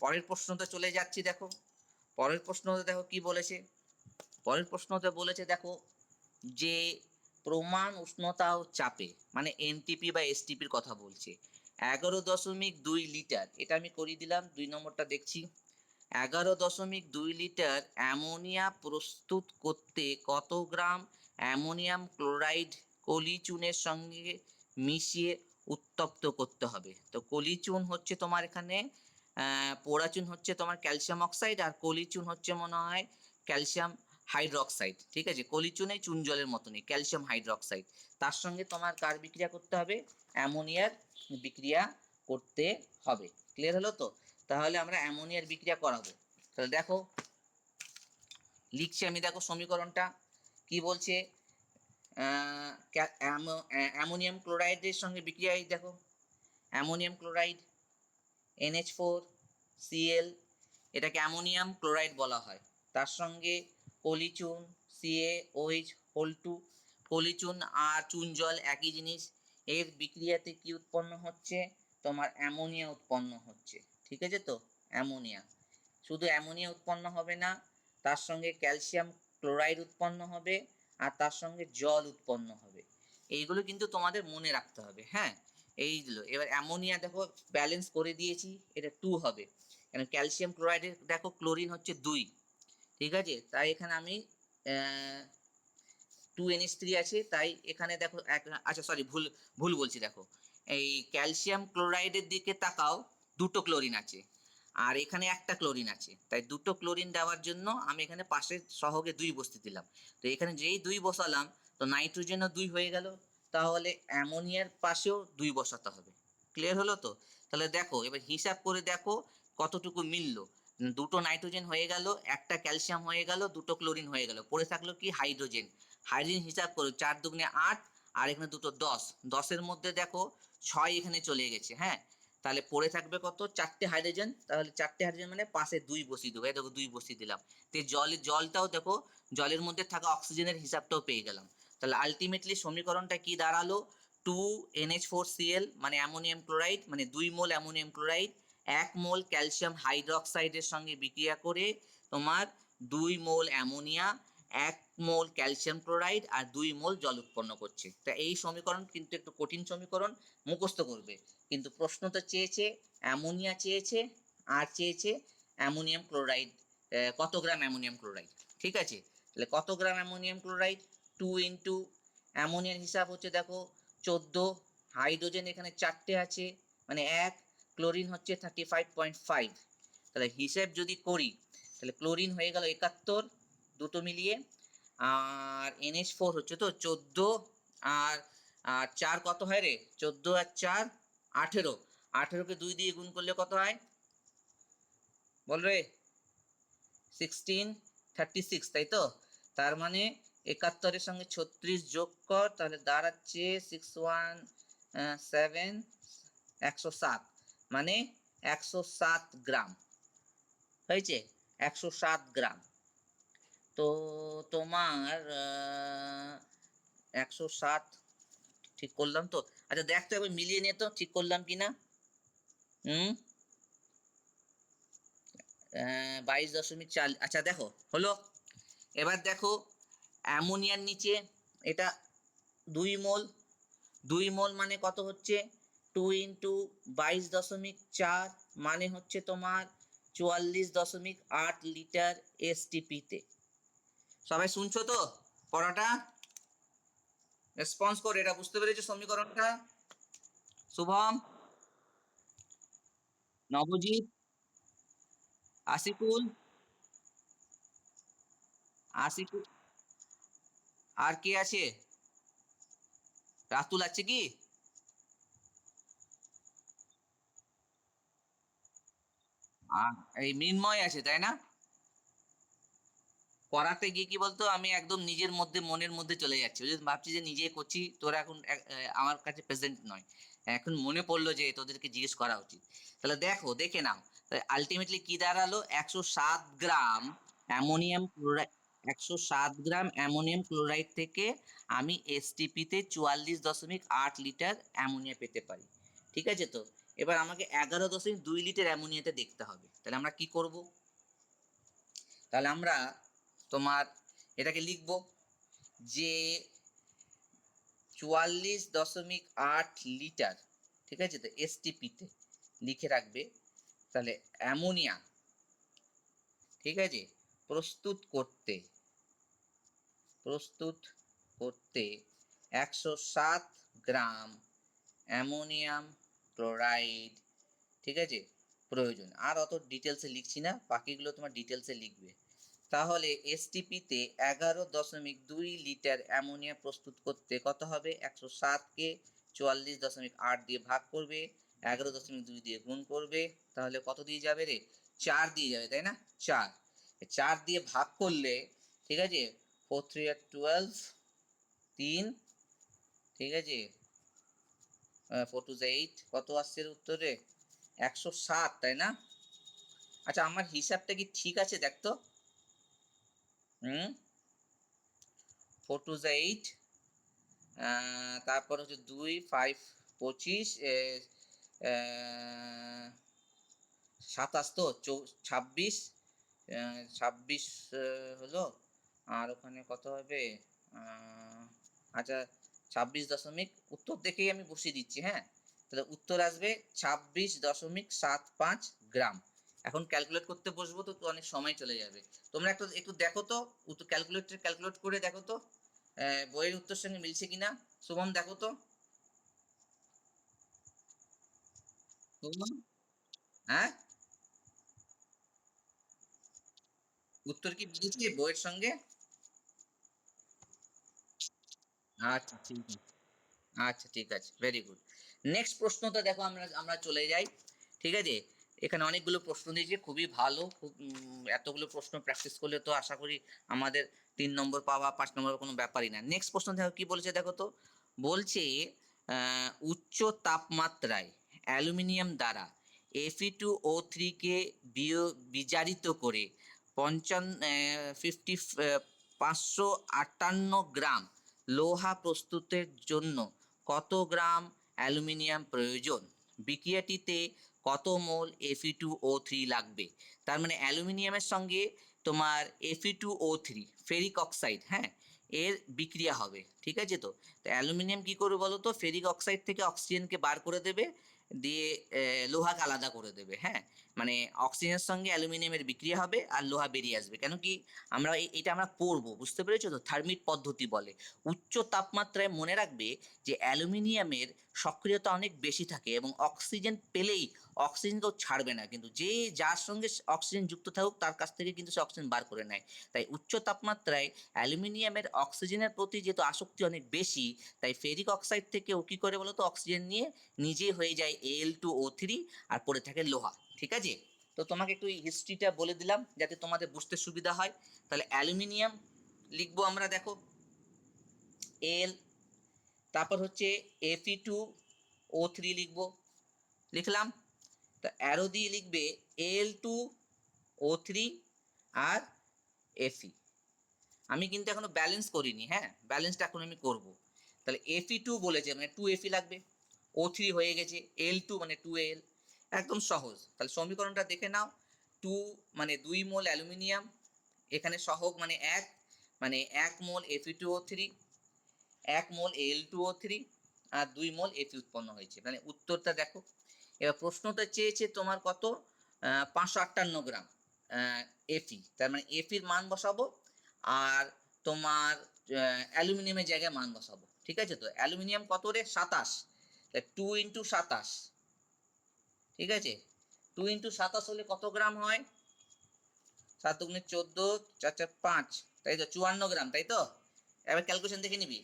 পরের প্রশ্নতে চলে যাচ্ছি। দেখো পরের প্রশ্নতে দেখো কি বলেছে, পরের প্রশ্নতে বলেছে দেখো যে প্রমাণ উষ্ণতা ও চাপে, মানে এনটিপি বা এসটিপির কথা বলছে। 11.2 লিটার, এটা আমি করিয়ে দিলাম, 2 নম্বরটা দেখছি। 11.2 লিটার অ্যামোনিয়া প্রস্তুত করতে কত গ্রাম অ্যামোনিয়াম ক্লোরাইড কলিচুনের সঙ্গে মিশিয়ে উত্তপ্ত করতে হবে? তো কলিচুন হচ্ছে তোমার এখানে পোড়াচুন হচ্ছে তোমার ক্যালসিয়াম অক্সাইড, আর কলিচুন হচ্ছে মনে হয় ক্যালসিয়াম হাইড্রোক্সাইড। ঠিক আছে, কলিচুনে চুন জলের মতনই ক্যালসিয়াম হাইড্রোক্সাইড, তার সঙ্গে তোমার কার বিক্রিয়া করতে হবে? অ্যামোনিয়ার বিক্রিয়া করতে হবে। ক্লিয়ার হলো তো? তাহলে আমরা অ্যামোনিয়ার বিক্রিয়া করাবো। তাহলে দেখো লিখছি আমি, দেখো সমীকরণটা কি বলছে। অ্যামোনিয়াম ক্লোরাইডের সঙ্গে বিক্রিয়া, দেখো অ্যামোনিয়াম ক্লোরাইড NH4Cl, এটাকে অ্যামোনিয়াম ক্লোরাইড বলা হয়। তার সঙ্গে পলিচুন CaOH2, পলিচুন আর চুন জল একই জিনিস, এর বিক্রিয়াতে কি উৎপন্ন হচ্ছে? তোমার অ্যামোনিয়া উৎপন্ন হচ্ছে। ঠিক আছে তো? অ্যামোনিয়া, শুধু অ্যামোনিয়া উৎপন্ন হবে না, তার সঙ্গে ক্যালসিয়াম ক্লোরাইড উৎপন্ন হবে আর তার সঙ্গে জল উৎপন্ন হবে। এইগুলো কিন্তু তোমাদের মনে রাখতে হবে। হ্যাঁ, এইগুলো এবার অ্যামোনিয়া দেখো ব্যালেন্স করে দিয়েছি, এটা 2 হবে, কারণ ক্যালসিয়াম ক্লোরাইডের দেখো ক্লোরিন হচ্ছে 2। ঠিক আছে, তাই এখানে আমি 2NH3 আছে, তাই এখানে দেখো আচ্ছা সরি, ভুল ভুল বলছি। দেখো এই ক্যালসিয়াম ক্লোরাইডের দিকে তাকাও, দুটো ক্লোরিন আছে আর এখানে একটা ক্লোরিন আছে, তাই দুটো ক্লোরিন দেওয়ার জন্য আমি এখানে পাশে সহগে 2 বসতে দিলাম। তো এখানে যেই 2 বসালাম তো নাইট্রোজেনও 2 হয়ে গেল, তাহলে অ্যামোনিয়ার পাশেও 2 বসাতে হবে। ক্লিয়ার হলো তো? তাহলে দেখো এবার হিসাব করে দেখো কতটুকু মিললো। দুটো নাইট্রোজেন হয়ে গেল, একটা ক্যালসিয়াম হয়ে গেল, দুটো ক্লোরিন হয়ে গেল, পড়ে থাকলো কি? হাইড্রোজেন। হাইড্রোজেন হিসাব করো, 4 দুগুণে 8 আর এখানে দুটো 10, 10-এর মধ্যে দেখো 6 এখানে চলে গেছে। হ্যাঁ, তাহলে পড়ে থাকবে কত? 4টে হাইড্রোজেন। তাহলে 4টে হাইড্রোজেন মানে পাশে 2 বসিয়ে দেবো। এই দেখো 2 বসিয়ে দিলাম। তো জলটাও দেখো, জলের মধ্যে থাকা অক্সিজেনের হিসাবটাও পেয়ে গেলাম। তাহলে আলটিমেটলি সমীকরণটা কি দাঁড়ালো? 2NH4Cl মানে অ্যামোনিয়াম ক্লোরাইড, মানে 2 mole ammonium chloride 1 mole calcium হাইড্রোক্সাইডের সঙ্গে বিক্রিয়া করে তোমার 2 mole ammonia, 1 mole calcium chloride আর 2 মোল জল উৎপন্ন করছে। তা এই সমীকরণ কিন্তু একটু কঠিন সমীকরণ, মুখস্থ করবে। কিন্তু প্রশ্নটা চেয়েছে অ্যামোনিয়া চেয়েছে, আর চেয়েছে অ্যামোনিয়াম ক্লোরাইড, কত গ্রাম অ্যামোনিয়াম ক্লোরাইড। ঠিক আছে, তাহলে কত গ্রাম অ্যামোনিয়াম ক্লোরাইড? 2 ইন্টু অ্যামোনিয়ার হিসাব হচ্ছে দেখো 14, হাইড্রোজেন এখানে 4টে আছে মানে 1, ক্লোরিন হচ্ছে 35.5। তাহলে হিসেব যদি করি তাহলে ক্লোরিন হয়ে গেল 71 দুটো মিলিয়ে, আর NH4 হচ্ছে তো 14, আর আর 4 কত হয় রে? 14 আর 4 18, 18কে 2 দিয়ে গুণ করলে কত হয় বল রে? 1636, তাই তো? তার মানে 71-এর সঙ্গে 36 যোগ কর, তাহলে দাঁড়াচ্ছে 617, 107, মানে 107 গ্রাম হয়েছে। 107 গ্রাম। তো তোমার 107 ঠিক করলাম তো? আচ্ছা দেখ তো এবার মিলিয়ে নে তো ঠিক করলাম কিনা। 22.4, আচ্ছা দেখো হলো। এবার দেখো অ্যামোনিয়ার নিচে এটা 2 মোল, 2 মোল মানে কত হচ্ছে? 2 ইন্টু 22.4 মানে হচ্ছে তোমার 44.8 লিটার STP-তে। সবাই শুনছো তো পড়াটা? রেসপন্স করে, এটা বুঝতে পেরেছো সমীকরণটা? শুভম, নবজিৎ, আশিকুল, আশিকুল, আর কে আছে? রাতুল আছে কি? এই মৃন্ময় আছে তাই না? করাতে গিয়ে কি বলতো, আমি একদম নিজের মধ্যে মনের মধ্যে চলে যাচ্ছি, বুঝলি? ভাবছি যে নিজে করছি, তোরা এখন আমার কাছে প্রেজেন্ট নয়। এখন মনে পড়লো যে তোদেরকে জিজ্ঞেস করা উচিত। তাহলে দেখো, দেখে নাও। আলটিমেটলি কি দাঁড়ালো? 107 গ্রাম অ্যামোনিয়াম ক্লোরাইড, 107 গ্রাম অ্যামোনিয়াম ক্লোরাইড থেকে আমি এসটিপিতে 44.8 লিটার অ্যামোনিয়া পেতে পারি। ঠিক আছে তো? এবার আমাকে 11.2 লিটার অ্যামোনিয়াতে দেখতে হবে। তাহলে আমরা কি করব? তাহলে আমরা তোমার এটাকে লিখব যে 44.8 লিটার, ঠিক আছে তো, এসটিপিতে লিখে রাখবে। তাহলে অ্যামোনিয়া, ঠিক আছে, প্রস্তুত করতে, প্রস্তুত করতে 107 গ্রাম অ্যামোনিয়াম ক্লোরাইড, ঠিক আছে, প্রয়োজন। আর অত ডিটেলসে লিখছি না, বাকিগুলো তোমার ডিটেলসে লিখবে। তাহলে এসটিপিতে 11.2 লিটার অ্যামোনিয়া প্রস্তুত করতে কত হবে? 107কে 44.8 দিয়ে ভাগ করবে, 11.2 দিয়ে গুণ করবে, তাহলে কত দিয়ে যাবে রে? 4 দিয়ে যাবে, তাই না? 4, 4 দিয়ে ভাগ করলে, ঠিক আছে, 4 3 আর 12, 3, ঠিক আছে, 4 2 8, কত আসছে উত্তরে? 107, তাই না? আচ্ছা, আমার হিসাবটা কি ঠিক আছে দেখতো? হুম, 4 2 8, তারপর হচ্ছে 2 5 25, 27, তো 26, 26 হলো। আর ওখানে কত হবে? আচ্ছা, 26 দশমিক, উত্তর দেখেই আমি বসিয়ে দিচ্ছি, হ্যাঁ। তাহলে উত্তর আসবে 26.75 গ্রাম। এখন ক্যালকুলেট করতে বসবো তো অনেক সময় চলে যাবে। তোমরা একটু একটু দেখো তো, উত্তর ক্যালকুলেট করে দেখো তো বইয়ের উত্তর সঙ্গে মিলছে কিনা। শুভম, দেখো তো। শুভম, হ্যাঁ, উত্তর কি মিলছে বইয়ের সঙ্গে? আচ্ছা ঠিক আছে, আচ্ছা ঠিক আছে, ভেরি গুড। নেক্সট প্রশ্নটা দেখো, আমরা আমরা চলে যাই। ঠিক আছে, এখানে অনেকগুলো প্রশ্ন দিয়েছে, খুবই ভালো। খুব এতগুলো প্রশ্ন প্র্যাকটিস করলে তো আশা করি আমাদের 3 নম্বর পাওয়া, 5 নম্বর কোনো ব্যাপারই না। নেক্সট প্রশ্ন দেখো কি বলছে, দেখো তো। বলছে উচ্চ তাপমাত্রায় অ্যালুমিনিয়াম দ্বারা Fe2O3 কে বিজারিত করে 558 গ্রাম লোহা প্রস্তুতের জন্য কত গ্রাম অ্যালুমিনিয়াম প্রয়োজন? বিক্রিয়াটিতে কত মোল Fe2O3 লাগবে? তার মানে অ্যালুমিনিয়ামের সঙ্গে তোমার Fe2O3 ফেরিক অক্সাইড, হ্যাঁ, এর বিক্রিয়া হবে। ঠিক আছে তো? তো অ্যালুমিনিয়াম কি করবে বলো তো? ফেরিক অক্সাইড থেকে অক্সিজেনকে বার করে দেবে, দিয়ে লোহাকে আলাদা করে দেবে, হ্যাঁ। মানে অক্সিজেনের সঙ্গে অ্যালুমিনিয়ামের বিক্রিয়া হবে আর লোহা বেরিয়ে আসবে। কেন কি? আমরা এটা আমরা পড়বো, বুঝতে পেরেছো তো? থার্মিট পদ্ধতি বলে। উচ্চ তাপমাত্রায় মনে রাখবে যে অ্যালুমিনিয়ামের সক্রিয়তা অনেক বেশি থাকে এবং অক্সিজেন পেলেই অক্সিজেন তো ছাড়বে না, কিন্তু যে যার সঙ্গে অক্সিজেন যুক্ত থাকুক তার কাছ থেকে কিন্তু সে অক্সিজেন বার করে নেয়। তাই উচ্চ তাপমাত্রায় অ্যালুমিনিয়ামের অক্সিজেনের প্রতি যেহেতু আসক্তি অনেক বেশি, তাই ফেরিক অক্সাইড থেকে ও কী করে বলো তো? অক্সিজেন নিয়ে নিজে হয়ে যায় Al2O3 আর পড়ে থাকে লোহা। ঠিক আছে? তো তোমাকে একটু হিস্ট্রিটা বলে দিলাম যাতে তোমাদের বুঝতে সুবিধা হয়। তাহলে অ্যালুমিনিয়াম লিখবো আমরা, দেখো, এল, তারপর হচ্ছে Fe2O3 লিখবো, লিখলাম। তা অ্যারো দিয়ে লিখবে Al2O3 আর Fe। আমি কিন্তু এখনো ব্যালেন্স করিনি, হ্যাঁ, ব্যালেন্সটা এখন আমি করব। তাহলে Fe2 বলেছে মানে 2 Fe লাগবে, O3 হয়ে গেছে, L2 মানে 2Al, একদম সহজ। তাহলে সমীকরণটা দেখে নাও। 2 মানে 2 মোল অ্যালুমিনিয়াম, এখানে সহগ মানে 1, মানে 1 মোল Fe2O3, 1 মোল Al2O3 আর 2 মোল Fe উৎপন্ন হয়েছে। মানে উত্তরটা দেখো। এবার প্রশ্নটা চেয়েছে তোমার কত? 558 গ্রাম Fe। তার মানে Feর মান বসাবো আর তোমার অ্যালুমিনিয়ামের জায়গায় মান বসাবো। ঠিক আছে তো? অ্যালুমিনিয়াম কত রে? 27, 2 × 27, ঠিক আছে। 2 × 27 হলে কত গ্রাম হয়? 7 দুগুণে 14, 4 4 5, তাই তো 54 গ্রাম, তাই তো? এবার ক্যালকুলেশন দেখে নিবি।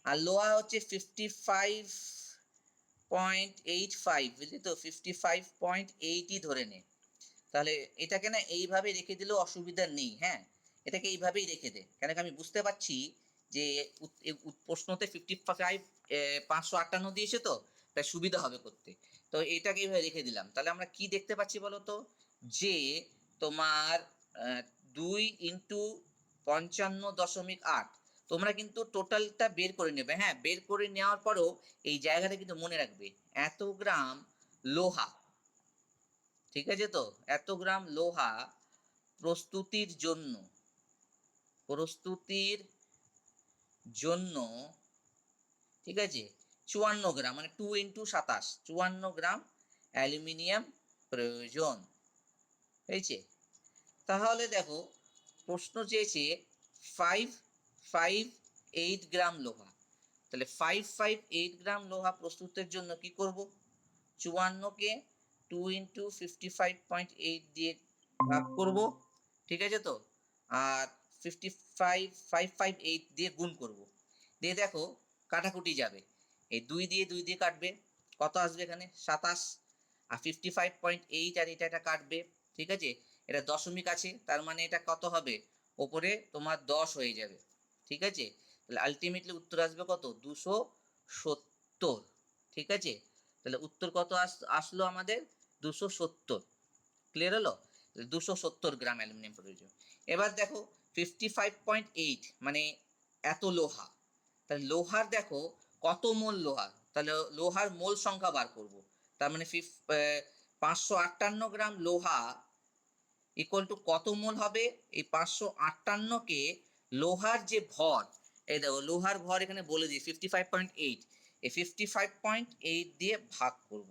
আর লোহা হচ্ছে 55.85, বুঝলি তো? 55.80 ধরে নে। তাহলে এটাকে না এইভাবে রেখে দিলেও অসুবিধা নেই, হ্যাঁ, এটাকে এইভাবেই রেখে দে, কেন কি আমি বুঝতে পারছি যে প্রশ্নতে 55 558 দিয়েছে, তো তাই সুবিধা হবে করতে। তো এটাকে এইভাবে রেখে দিলাম। তাহলে আমরা কি দেখতে পাচ্ছি বলো তো, যে তোমার 2 ইন্টু 55.8, তোমরা কিন্তু টোটালটা বের করে নেবে, হ্যাঁ, বের করে নেওয়ার পরেও এই জায়গাটা কিন্তু মনে রাখবে, এত গ্রাম লোহা, ঠিক আছে তো? এত গ্রাম লোহা প্রস্তুতির জন্য, প্রস্তুতির জন্য, ঠিক আছে, 54 গ্রাম, মানে 2 ইন্টু 27, 54 গ্রাম অ্যালুমিনিয়াম প্রয়োজন হয়েছে। তাহলে দেখো প্রশ্ন চেয়েছে 558 গ্রাম লোহা। তাহলে 558 গ্রাম লোহা প্রস্তুতের জন্য কি করব, 54কে 2 ইন্টু 55.8 দিয়ে ভাগ করব, ঠিক আছে তো? আর 558 দিয়ে গুণ করব, দিয়ে দেখো কাটাকুটি যাবে, এই 2 দিয়ে 2 দিয়ে কাটবে, কত আসবে এখানে 27, আর 55.8 আর এটা কাটবে, ঠিক আছে? এটা দশমিক আছে, তার মানে এটা কত হবে, ওপরে তোমার 10 হয়ে যাবে, ঠিক আছে? তাহলে আলটিমেটলি উত্তর আসবে কত, 270, ঠিক আছে? তাহলে উত্তর কত আসলো আমাদের, 270। ক্লিয়ার হলো? 270 গ্রাম অ্যালুমিনিয়াম প্রয়োজন। এবার দেখো 55.8 মানে এত লোহা, তাহলে লোহার দেখো কত মোল লোহা, তাহলে লোহার মোল সংখ্যা বার করব। তার মানে 558 গ্রাম লোহা ইকুয়াল টু কত মোল হবে, এই 558কে লোহার যে ভর, এই দেখো লোহার ভর এখানে বলে দিই 55.8, এই 55.8 দিয়ে ভাগ করব,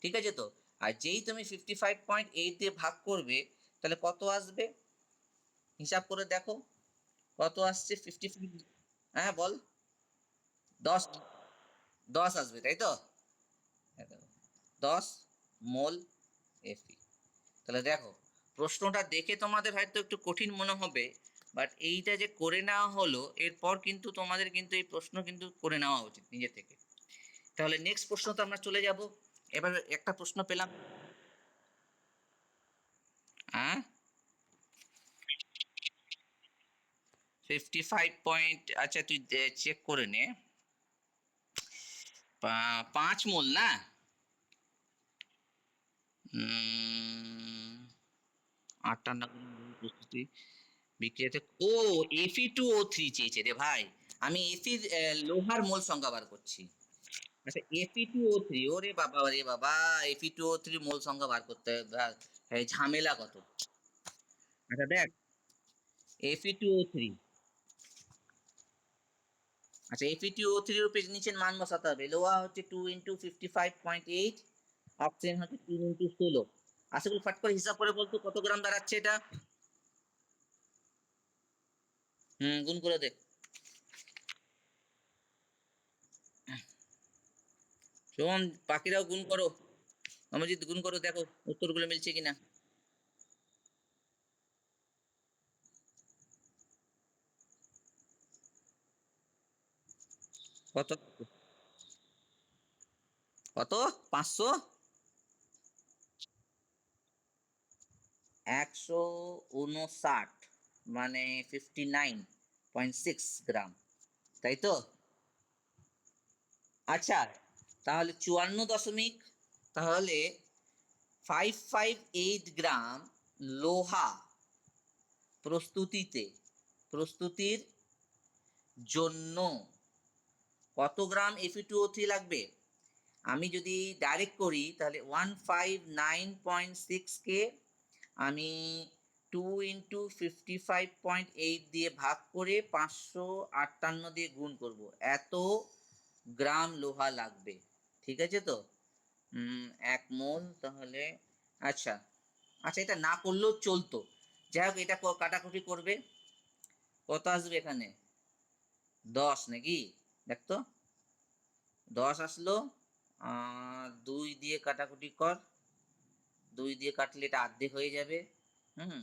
ঠিক আছে তো? আর যেই তুমি 55.8 দিয়ে ভাগ করবে, তাহলে কত আসবে হিসাব করে দেখো, কত আসছে 55, হ্যাঁ বল, 10, 10 আসবে, তাই তো? 10 মোল এফি। তাহলে দেখো প্রশ্নটা দেখে তোমাদের হয়তো একটু কঠিন মনে হবে, বাট এইটা যে করে নেওয়া হলো, এরপর কিন্তু তোমাদের কিন্তু এই প্রশ্ন কিন্তু করে নেওয়া উচিত নিজে থেকে। তাহলে নেক্সট প্রশ্ন তো আমরা চলে যাব। এবার একটা প্রশ্ন পেলাম, হ্যাঁ 55 পয়েন্ট, আচ্ছা তুই চেক করে নে, 5 মোল না, 58 প্রস্তুতি বিক্রিয়াতে, ও Fe2O3 চেয়েছে রে ভাই, আমি এফির লোহার মোল সংখ্যা বার করছি। আচ্ছা Fe2O3, ওরে বাবা রে বাবা, Fe2O3 মোল সংখ্যা বার করতে ঝামেলা কত। আচ্ছা দেখ Fe2O3, আচ্ছা Fe2O3 এর নিচের মান বসাতে হবে, লোহা হচ্ছে 2 ইন্টু 55.8, অক্সিজেন হচ্ছে 3 ইন্টু 16। আশা করি ফাট করে হিসাব করে বলতো কত গ্রাম দাঁড়াচ্ছে এটা। গুণ করে দে। শোন বাকিরাও গুণ করো, অমরজিৎ গুণ করো, দেখো উত্তরগুলো মিলছে কিনা। কত কত 500, 159, মানে 59.6 গ্রাম, তাই তো? আচ্ছা তাহলে 54 দশমিক, তাহলে 558 গ্রাম লোহা প্রস্তুতির জন্য কত গ্রাম Fe2O3 লাগবে? আমি যদি ডাইরেক্ট করি তাহলে 159.6কে আমি 2 ইন্টু 55.8 দিয়ে ভাগ করে 558 দিয়ে গুণ করব, এত গ্রাম লোহা লাগবে, ঠিক আছে তো? 1 মোল তাহলে, আচ্ছা আচ্ছা এটা না করলেও চলতো, যাই হোক এটা কাটাকুটি করবে, কত আসবে এখানে 10 নাকি, দেখতো 10 আসলো, 2 দিয়ে কাটাকুটি কর, 2 দিয়ে কাটলে এটা অর্ধেক হয়ে যাবে, হুম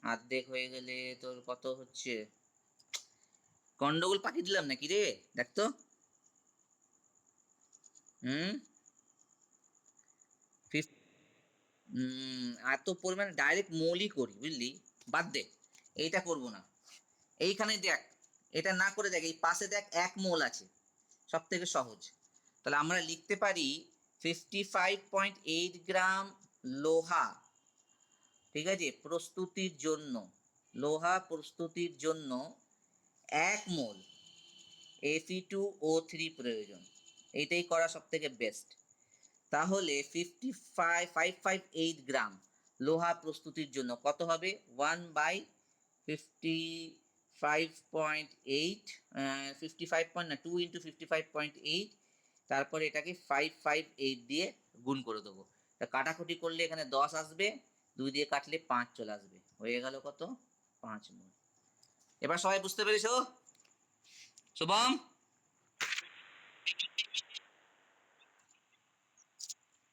অর্ধেক হয়ে গেলে তোর কত হচ্ছে? গন্ডগোল পাকিয়ে দিলাম নাকি রে? দেখ তো। হুম। এত পরিমাণে ডাইরেক্ট মোলই করি, বুঝলি? বাদ দে, এইটা করব না। এইখানে দেখ, এটা না করে দেখ, এই পাশে দেখ 1 মোল আছে, সব থেকে সহজ। তাহলে আমরা লিখতে পারি 55.8 গ্রাম লোহা, ঠিক আছে, প্রস্তুতির জন্য, লোহা প্রস্তুতির জন্য 1 মোল Fe2O3 প্রয়োজন। এইটাই করা সব থেকে বেস্ট। তাহলে 558 গ্রাম লোহা প্রস্তুতির জন্য কত হবে? 1/55.8, 55 পয়েন্ট না, 2 × 55.8, তারপরে এটাকে 558 দিয়ে গুণ করে দেবো। তা কাটাকুটি করলে এখানে 10 আসবে, 2 দিয়ে কাটলে 5 চলে আসবে, হয়ে গেল কত? 5 মোল। এবার সবাই বুঝতে পেরেছো? শুভম,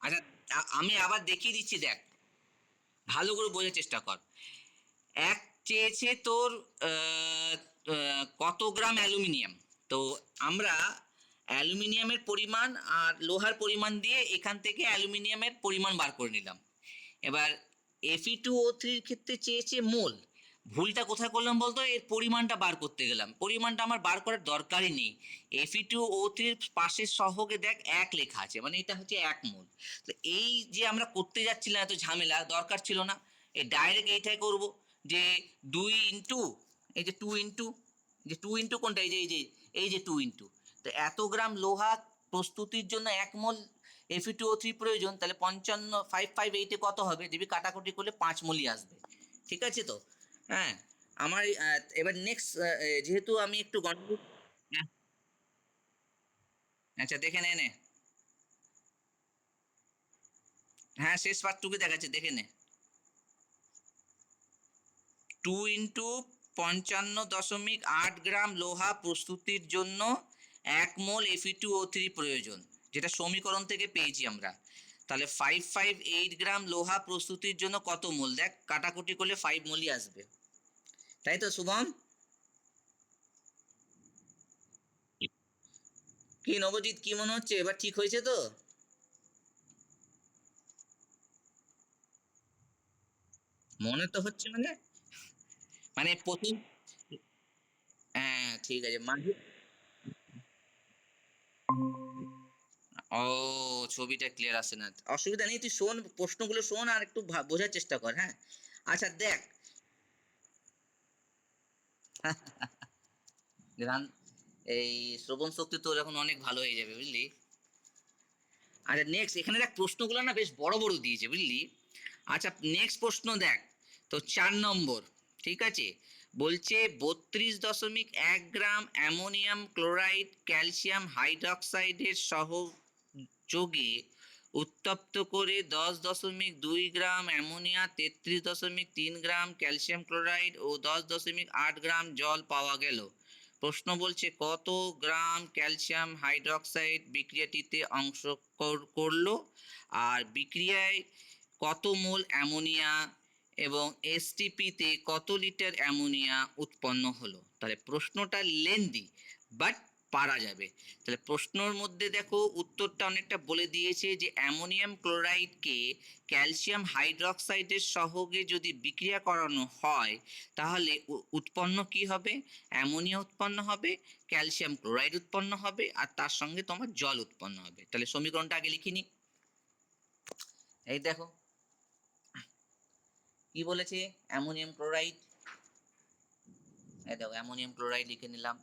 আচ্ছা আমি আবার দেখিয়ে দিচ্ছি, দেখ, ভালো করে বোঝার চেষ্টা কর। এক চেয়েছে তোর কত গ্রাম অ্যালুমিনিয়াম। তো আমরা অ্যালুমিনিয়ামের পরিমাণ আর লোহার পরিমাণ দিয়ে এখান থেকে অ্যালুমিনিয়ামের পরিমাণ বার করে নিলাম। এবার Fe2O3 ক্ষেত্রে চেয়েছে মোল। ভুলটা কোথায় করলাম বলতো? এর পরিমাণটা বার করতে গেলাম, পরিমাণটা আমার বার করার দরকারই নেই। Fe2O3 পাশের সহগে দেখ 1 লেখা আছে, মানে এটা হচ্ছে 1 মোল। তো এই যে আমরা করতে যাচ্ছিলাম, এত ঝামেলা দরকার ছিল না। এই ডাইরেক্ট এইটাই করব, যে 2 × এই যে 2 × যে 2 × কোনটা, এই যে 2 × তো 1 গ্রাম লোহা প্রস্তুতির জন্য 1 মোল Fe2O3 প্রয়োজন। তাহলে 558-এ কত হবে দিবি, কাটাকুটি করলে 5 মোলই আসবে। ঠিক আছে তো? হ্যাঁ। আমার এবার নেক্সট, যেহেতু আমি একটু গন্ডগোল, হ্যাঁ, আচ্ছা দেখে নে। হ্যাঁ, শেষ পার্টটুকু দেখাচ্ছে, দেখে নে। 2 × 55.8 গ্রাম লোহা প্রস্তুতির জন্য 1 মোল Fe2O3 প্রয়োজন, যেটা সমীকরণ থেকে পেয়েছি আমরা। তাহলে 558 গ্রাম লোহা প্রস্তুতির জন্য কত মোল, দেখ কাটাকুটি করলে 5 মোলই আসবে, তাই তো শুভম? কি নবজিৎ, কি মনে হচ্ছে এবার ঠিক হয়েছে তো? মনে তো হচ্ছে, মানে মানে প্রথম, হ্যাঁ ঠিক আছে মাঝে। ও, ছবিটা ক্লিয়ার আসে না, অসুবিধা নেই, তুই শোন, প্রশ্নগুলো শোন আর একটু বোঝার চেষ্টা কর, হ্যাঁ। আচ্ছা দেখ, গান, এই শ্রবণ শক্তি তোর এখন অনেক ভালো হয়ে যাবে, বুঝলি? আচ্ছা নেক্সট, এখানে দেখ প্রশ্নগুলো না বেশ বড় বড় দিয়েছে, বুঝলি? আচ্ছা নেক্সট প্রশ্ন দেখ, তো 4 নম্বর, ঠিক আছে, বলছে 32.1 গ্রাম অ্যামোনিয়াম ক্লোরাইড ক্যালসিয়াম হাইড্রক্সাইডের সহযোগে উত্তপ্ত করে 10.2 gram ammonia, 33.3 gram calcium chloride ও 10.8 গ্রাম জল পাওয়া গেল। প্রশ্ন বলছে কত গ্রাম ক্যালসিয়াম হাইড্রক্সাইড বিক্রিয়াটিতে অংশ করলো, আর বিক্রিয়ায় কত মোল অ্যামোনিয়া এবং এসটিপিতে কত লিটার অ্যামোনিয়া উৎপন্ন হলো। তাহলে প্রশ্নটা লেন্দি, বাট পারা যাবে। তাহলে প্রশ্নর মধ্যে দেখো উত্তরটা অনেকটা বলে দিয়েছে, যে অ্যামোনিয়াম ক্লোরাইডকে ক্যালসিয়াম হাইড্রক্সাইডের সহগে যদি বিক্রিয়া করানো হয়, তাহলে উৎপন্ন কি হবে? অ্যামোনিয়া উৎপন্ন হবে, ক্যালসিয়াম ক্লোরাইড উৎপন্ন হবে, আর তার সঙ্গে তোমার জল উৎপন্ন হবে। তাহলে সমীকরণটা আগে লিখিনি। এই দেখো কি বলেছে, অ্যামোনিয়াম ক্লোরাইড, এই দেখো অ্যামোনিয়াম ক্লোরাইড লিখে নিলাম,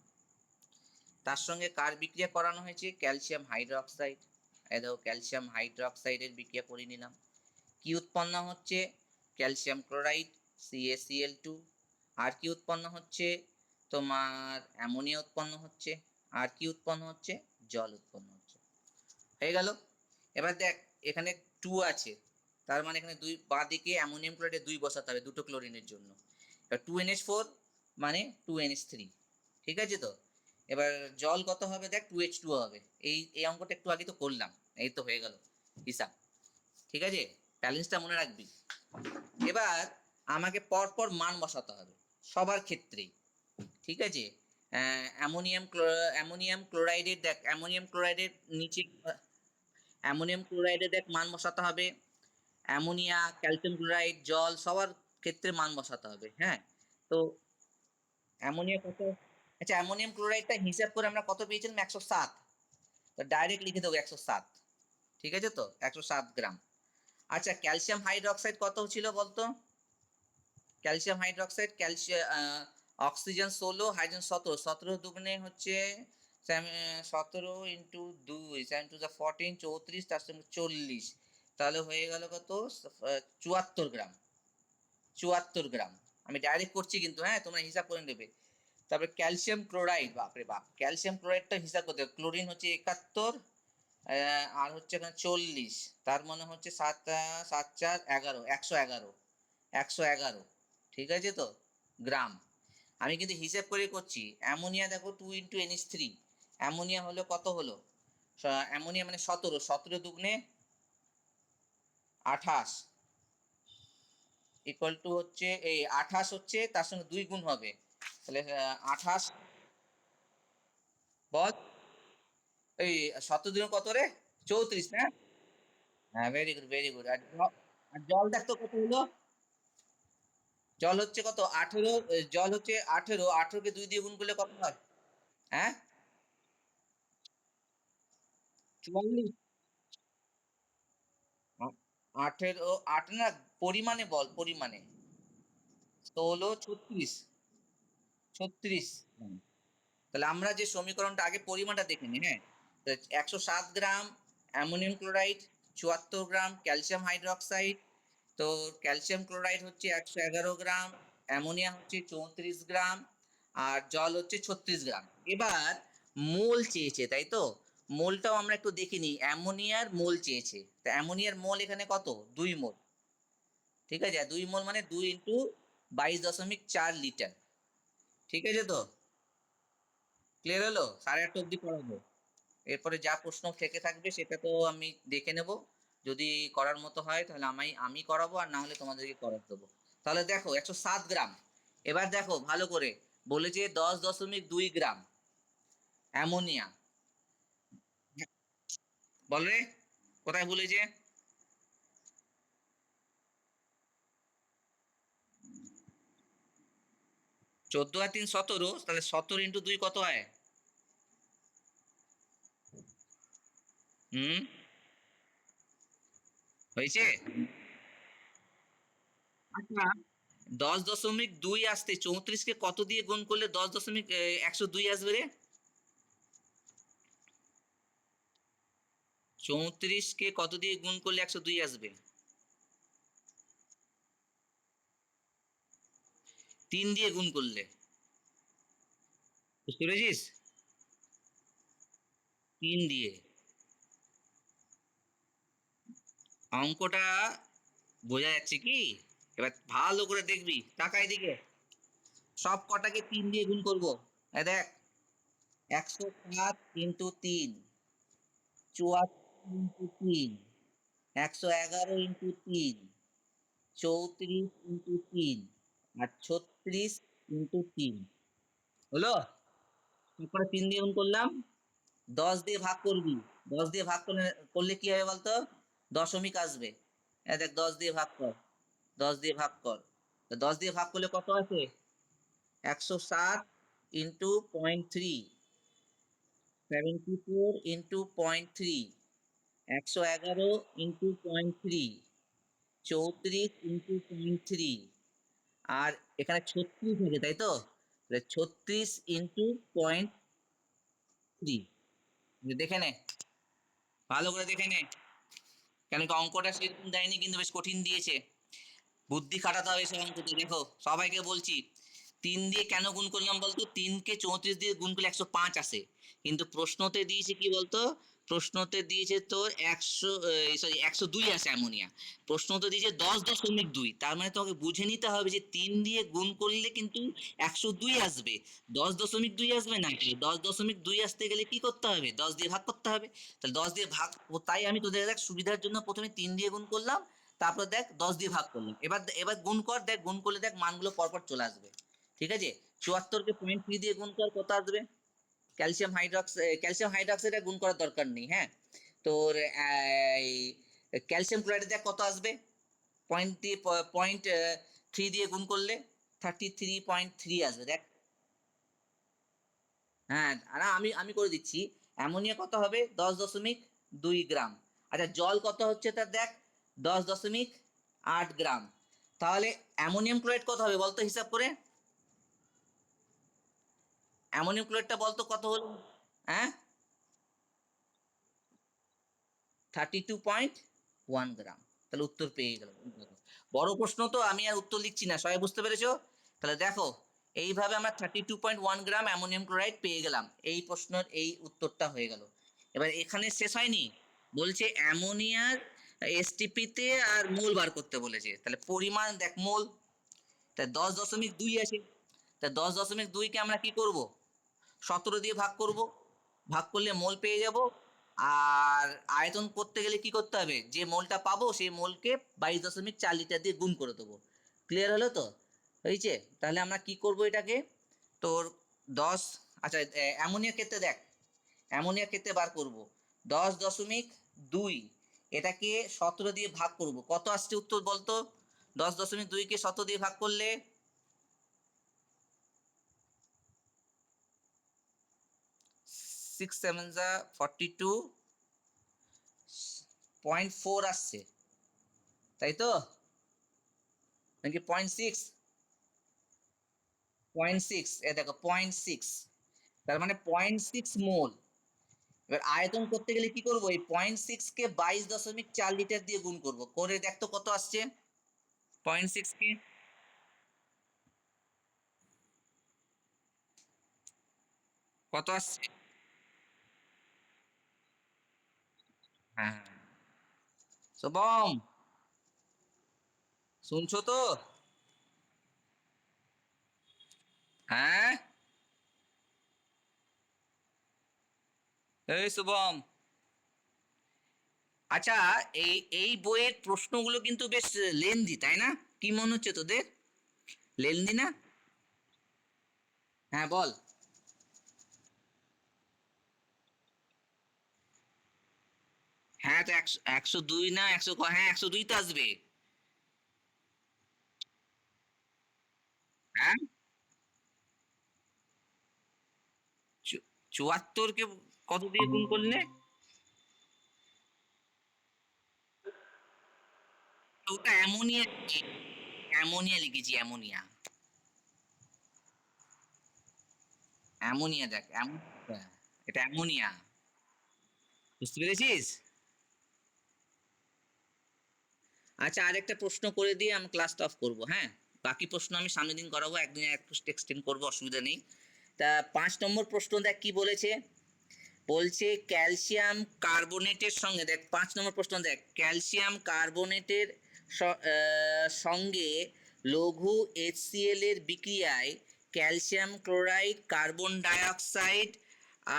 তার সঙ্গে কার বিক্রিয়া করানো হয়েছে? ক্যালসিয়াম হাইড্রক্সাইড, এই দেখো ক্যালসিয়াম হাইড্রক্সাইডের বিক্রিয়া করে নিলাম। কি উৎপন্ন হচ্ছে? Calcium chloride, CaCl2। আর কি উৎপন্ন হচ্ছে? তোমার অ্যামোনিয়া উৎপন্ন হচ্ছে। আর কি উৎপন্ন হচ্ছে? জল উৎপন্ন হচ্ছে। হয়ে গেল। এবার দেখ, এখানে 2 আছে, তার মানে এখানে দুই, বাঁ দিকে অ্যামোনিয়াম ক্লোরাইডে 2 বসাতে হবে, দুটো ক্লোরিনের জন্য। এবার 2NH4 মানে 2NH3, ঠিক আছে তো? এবার জল কত হবে দেখ, 2H2 হবে। এই অঙ্কটা একটু আগে তো করলাম, এই তো হয়ে গেল হিসাব, ঠিক আছে? ব্যালেন্সটা মনে রাখবি। এবার আমাকে পরপর মান বসাতে হবে সবার ক্ষেত্রেই, ঠিক আছে? অ্যামোনিয়াম ক্লোরাইডের দেখ, অ্যামোনিয়াম ক্লোরাইডের নিচে অ্যামোনিয়াম ক্লোরাইডের দেখ মান বসাতে হবে, অ্যামোনিয়া, ক্যালসিয়াম ক্লোরাইড, জল সবার ক্ষেত্রে মান বসাতে হবে, হ্যাঁ? তো অ্যামোনিয়া কত? আচ্ছা, অ্যামোনিয়াম ক্লোরাইডটা হিসাব করে আমরা কত পেয়েছিলাম? 107। তো ডাইরেক্ট লিখে দেবো 107, ঠিক আছে তো? 107 গ্রাম। আচ্ছা, ক্যালসিয়াম হাইড্রোক্সাইড কত ছিল বলতো? ক্যালসিয়াম হাইড্রোক্সাইড, অক্সিজেন 16, হাইড্রোজেন 17, 17 দুগুণে হচ্ছে 17 ইন্টু 2, 7 টু 14, 34, তার সঙ্গে 40, তাহলে হয়ে গেল কত? 74 গ্রাম। 74 গ্রাম। আমি ডাইরেক্ট করছি কিন্তু, হ্যাঁ, তোমরা হিসাব করে নেবে। তারপরে ক্যালসিয়াম ক্লোরাইড, বাপরে বাপ, ক্যালসিয়াম ক্লোরাইডটা হিসাব করতে হবে। ক্লোরিন হচ্ছে 71, আর হচ্ছে এখানে 40, তার মানে হচ্ছে 7 7 4 11, 111, 111, ঠিক আছে তো গ্রাম। আমি কিন্তু হিসেব করে করছি। অ্যামোনিয়া দেখো 2 ইন্টু NH3, অ্যামোনিয়া হলো কত হলো? অ্যামোনিয়া মানে 17, 17 দুগুণে 28, ইকুয়াল টু হচ্ছে এই 28 হচ্ছে তার সঙ্গে 2 গুণ হবে, তাহলে 28 বল, এই 17 দিনে কত রে? 34 না? হ্যাঁ, ভেরি গুড, ভেরি গুড। আর জল দেখতো কত হলো? জল হচ্ছে কত? 18, জল হচ্ছে 18, 18 কে 2 দিয়ে গুণ করলে কত হয়? হ্যাঁ, 44। 18, 8 না, পরিমাণে বল, পরিমাণে। 16, 36, 36। তাহলে আমরা যে সমীকরণটা আগে পরিমাণটা দেখে নিই, হ্যাঁ? 107 গ্রাম অ্যামোনিয়াম ক্লোরাইড, 74 গ্রাম ক্যালসিয়াম হাইড্রোক্সাইড, তো ক্যালসিয়াম ক্লোরাইড হচ্ছে 111 গ্রাম, অ্যামোনিয়া হচ্ছে 34 গ্রাম, আর জল হচ্ছে 36 গ্রাম। এবার মোল চেয়েছে, তাই তো? মোলটাও আমরা একটু দেখে নিই। অ্যামোনিয়ার মোল চেয়েছে, তা অ্যামোনিয়ার মোল এখানে কত? 2 মোল, ঠিক আছে? 2 মোল মানে 2 ইন্টু 22.4 লিটার, ঠিক আছে তো? ক্লিয়ার হলো? 8:30 অব্দি পড়াবো। এরপরে যা প্রশ্ন থেকে থাকবে সেটা তো আমি দেখে নেব। যদি করার মতো হয় তাহলে আমি করাবো, আর না হলে তোমাদেরকে করাতে দেবো। তাহলে দেখো 107 গ্রাম। এবার দেখো ভালো করে, বলেছে 10.2 গ্রাম অ্যামোনিয়া। বল রে, কোথায় বলেছে? 14 আর 3 17, তাহলে 17 ইন্টু 2 কত হয়? হুম, হয়েছে? আচ্ছা, 10.2 আসতে 34কে কত দিয়ে গুণ করলে 10.102 আসবে রে? 34কে কত দিয়ে গুণ করলে 102 আসবে? 3 দিয়ে গুণ করলে, বুঝতে পেরেছিস? 3 দিয়ে। অঙ্কটা বোঝা যাচ্ছে কি? এবার ভালো করে দেখবি, টাকা এদিকে। সব কটাকে 3 দিয়ে গুণ করবো। দেখ, 107 ইন্টু 3, 74 ইন্টু 3, 111 ইন্টু 3, 34 ইন্টু 3, আর 36 ইন্টু 3। হলো? তারপরে 3 দিয়ে গুণ করলাম, 10 দিয়ে ভাগ করবি। 10 দিয়ে ভাগ করলে কি হবে বলতো? দশমিক আসবে। দেখ, 10 দিয়ে ভাগ কর, 10 দিয়ে ভাগ কর। 10 দিয়ে ভাগ করলে কত আছে? 107 ইন্টু 0.3, 74 ইন্টু 0.3, 111 ইন্টু 0.3, 34 ইন্টু 0.3, আর এখানে 36 আছে, তাই তো? 36 ইন্টু 0.3। দেখে নে, ভালো করে দেখে নে, কেন কি অঙ্কটা সেরকম দেয়নি কিন্তু, বেশ কঠিন দিয়েছে। বুদ্ধি খাটাতে হবে সে অঙ্কতে। দেখো সবাইকে বলছি, 3 দিয়ে কেন গুণ করলাম বলতো? 3কে 34 দিয়ে গুণ করলে 105 আসে, কিন্তু প্রশ্নতে দিয়েছে কি বলতো? প্রশ্নতে দিয়েছে তোর 102 আসে অ্যামোনিয়া। প্রশ্নতে দিয়েছে 10.2, তার মানে তোমাকে বুঝে নিতে হবে যে 3 দিয়ে গুণ করলে কিন্তু 102 আসবে, 10.2 আসবে না। 10.2 আসতে গেলে কি করতে হবে? 10 দিয়ে ভাগ করতে হবে। তাহলে 10 দিয়ে ভাগ, তাই আমি তোদের দেখ সুবিধার জন্য প্রথমে 3 দিয়ে গুণ করলাম, তারপর দেখ 10 দিয়ে ভাগ করলাম, এবার এবার গুণ কর, দেখ গুণ করলে দেখ মানগুলো পরপর চলে আসবে। ঠিক আছে, 74 কে 0.3 দিয়ে গুণ কর, কত আসবে? ক্যালসিয়াম হাইড্রক্সাইডে গুণ করার দরকার নেই, হ্যাঁ। তোর এই ক্যালসিয়াম ক্লোরাইডে দেখ কত আসবে, 0.3 দিয়ে গুণ করলে 33.3 আসবে, দেখ। হ্যাঁ, আর আমি আমি করে দিচ্ছি। অ্যামোনিয়া কত হবে? 10.2 গ্রাম। আচ্ছা, জল কত হচ্ছে তার দেখ, 10.8 গ্রাম। তাহলে অ্যামোনিয়াম ক্লোরাইড কত হবে বলতো হিসাব করে? অ্যামোনিয়াম ক্লোরাইডটা বলতো কত হলো? হ্যাঁ, 32.1 গ্রাম। তাহলে উত্তর পেয়ে গেল। বড় প্রশ্ন তো, আমি আর উত্তর লিখছি না, সবাই বুঝতে পেরেছো? তাহলে দেখো, এইভাবে আমরা 32.1 গ্রাম অ্যামোনিয়াম ক্লোরাইড পেয়ে গেলাম। এই প্রশ্নের এই উত্তরটা হয়ে গেল। এবার এখানে শেষ হয়নি, বলছে অ্যামোনিয়ার এসটিপিতে আর মোল বার করতে বলেছে। তাহলে পরিমাণ দেখ, মোল, তা 10.2 আছে। তা 10.2 কে আমরা কি করব? 17 দিয়ে ভাগ করব, ভাগ করলে মোল পেয়ে যাব। আর আয়তন করতে গেলে কি করতে হবে? যে মোলটা পাবো সেই মোলকে 22.4 লিটার দিয়ে গুণ করে দেবো। ক্লিয়ার হলো তো? হয়েছে? তাহলে আমরা কি করব এটাকে, তোর 10, আচ্ছা অ্যামোনিয়া ক্ষেত্রে দেখ, অ্যামোনিয়া ক্ষেত্রে বার করব 10.2, এটাকে 17 দিয়ে ভাগ করব, কত আসছে উত্তর বলতো? 10.2কে 17 দিয়ে ভাগ করলে 6 7 যা 42.4 আসছে, তাই তো? নাকি 0.6? 0.6, এ দেখো 0.6, তার মানে 0.6 মোল। এবার আয়তন করতে গেলে কি করবো? এই 0.6 কে 22.4 লিটার দিয়ে গুণ করব, করে দেখ তো কত আসছে 0.6 কে। কত আসছে? হ্যাঁ, শুভম, শুনছো তো? হ্যাঁ, এই শুভম। আচ্ছা, এই এই বইয়ের প্রশ্নগুলো কিন্তু বেশ লেন্দি, তাই না? কি মনে হচ্ছে তোদের, লেন্দি না? হ্যাঁ বল। হ্যাঁ, তো 102 না 100, হ্যাঁ 102 তো আসবে। হ্যাঁ, 74কে কত দিয়ে গুণ করলে? ওটা অ্যামোনিয়া, অ্যামোনিয়া লিখেছি, অ্যামোনিয়া। অ্যামোনিয়া দেখ, অ্যামোনিয়া, এটা অ্যামোনিয়া। বুঝতে পেরেছিস? আচ্ছা, আরেকটা প্রশ্ন করে দিয়ে আমি ক্লাসটা অফ করবো, হ্যাঁ। বাকি প্রশ্ন আমি সামনের দিন করাবো, একদিন এক এক্সটেন্ড করবো, অসুবিধা নেই। তা 5 নম্বর প্রশ্ন দেখ কি বলেছে, বলছে ক্যালসিয়াম কার্বনেটের সঙ্গে, দেখ 5 নম্বর প্রশ্ন দেখ, ক্যালসিয়াম কার্বনেটের সঙ্গে লঘু HCl এর বিক্রিয়ায় ক্যালসিয়াম ক্লোরাইড, কার্বন ডাইঅক্সাইড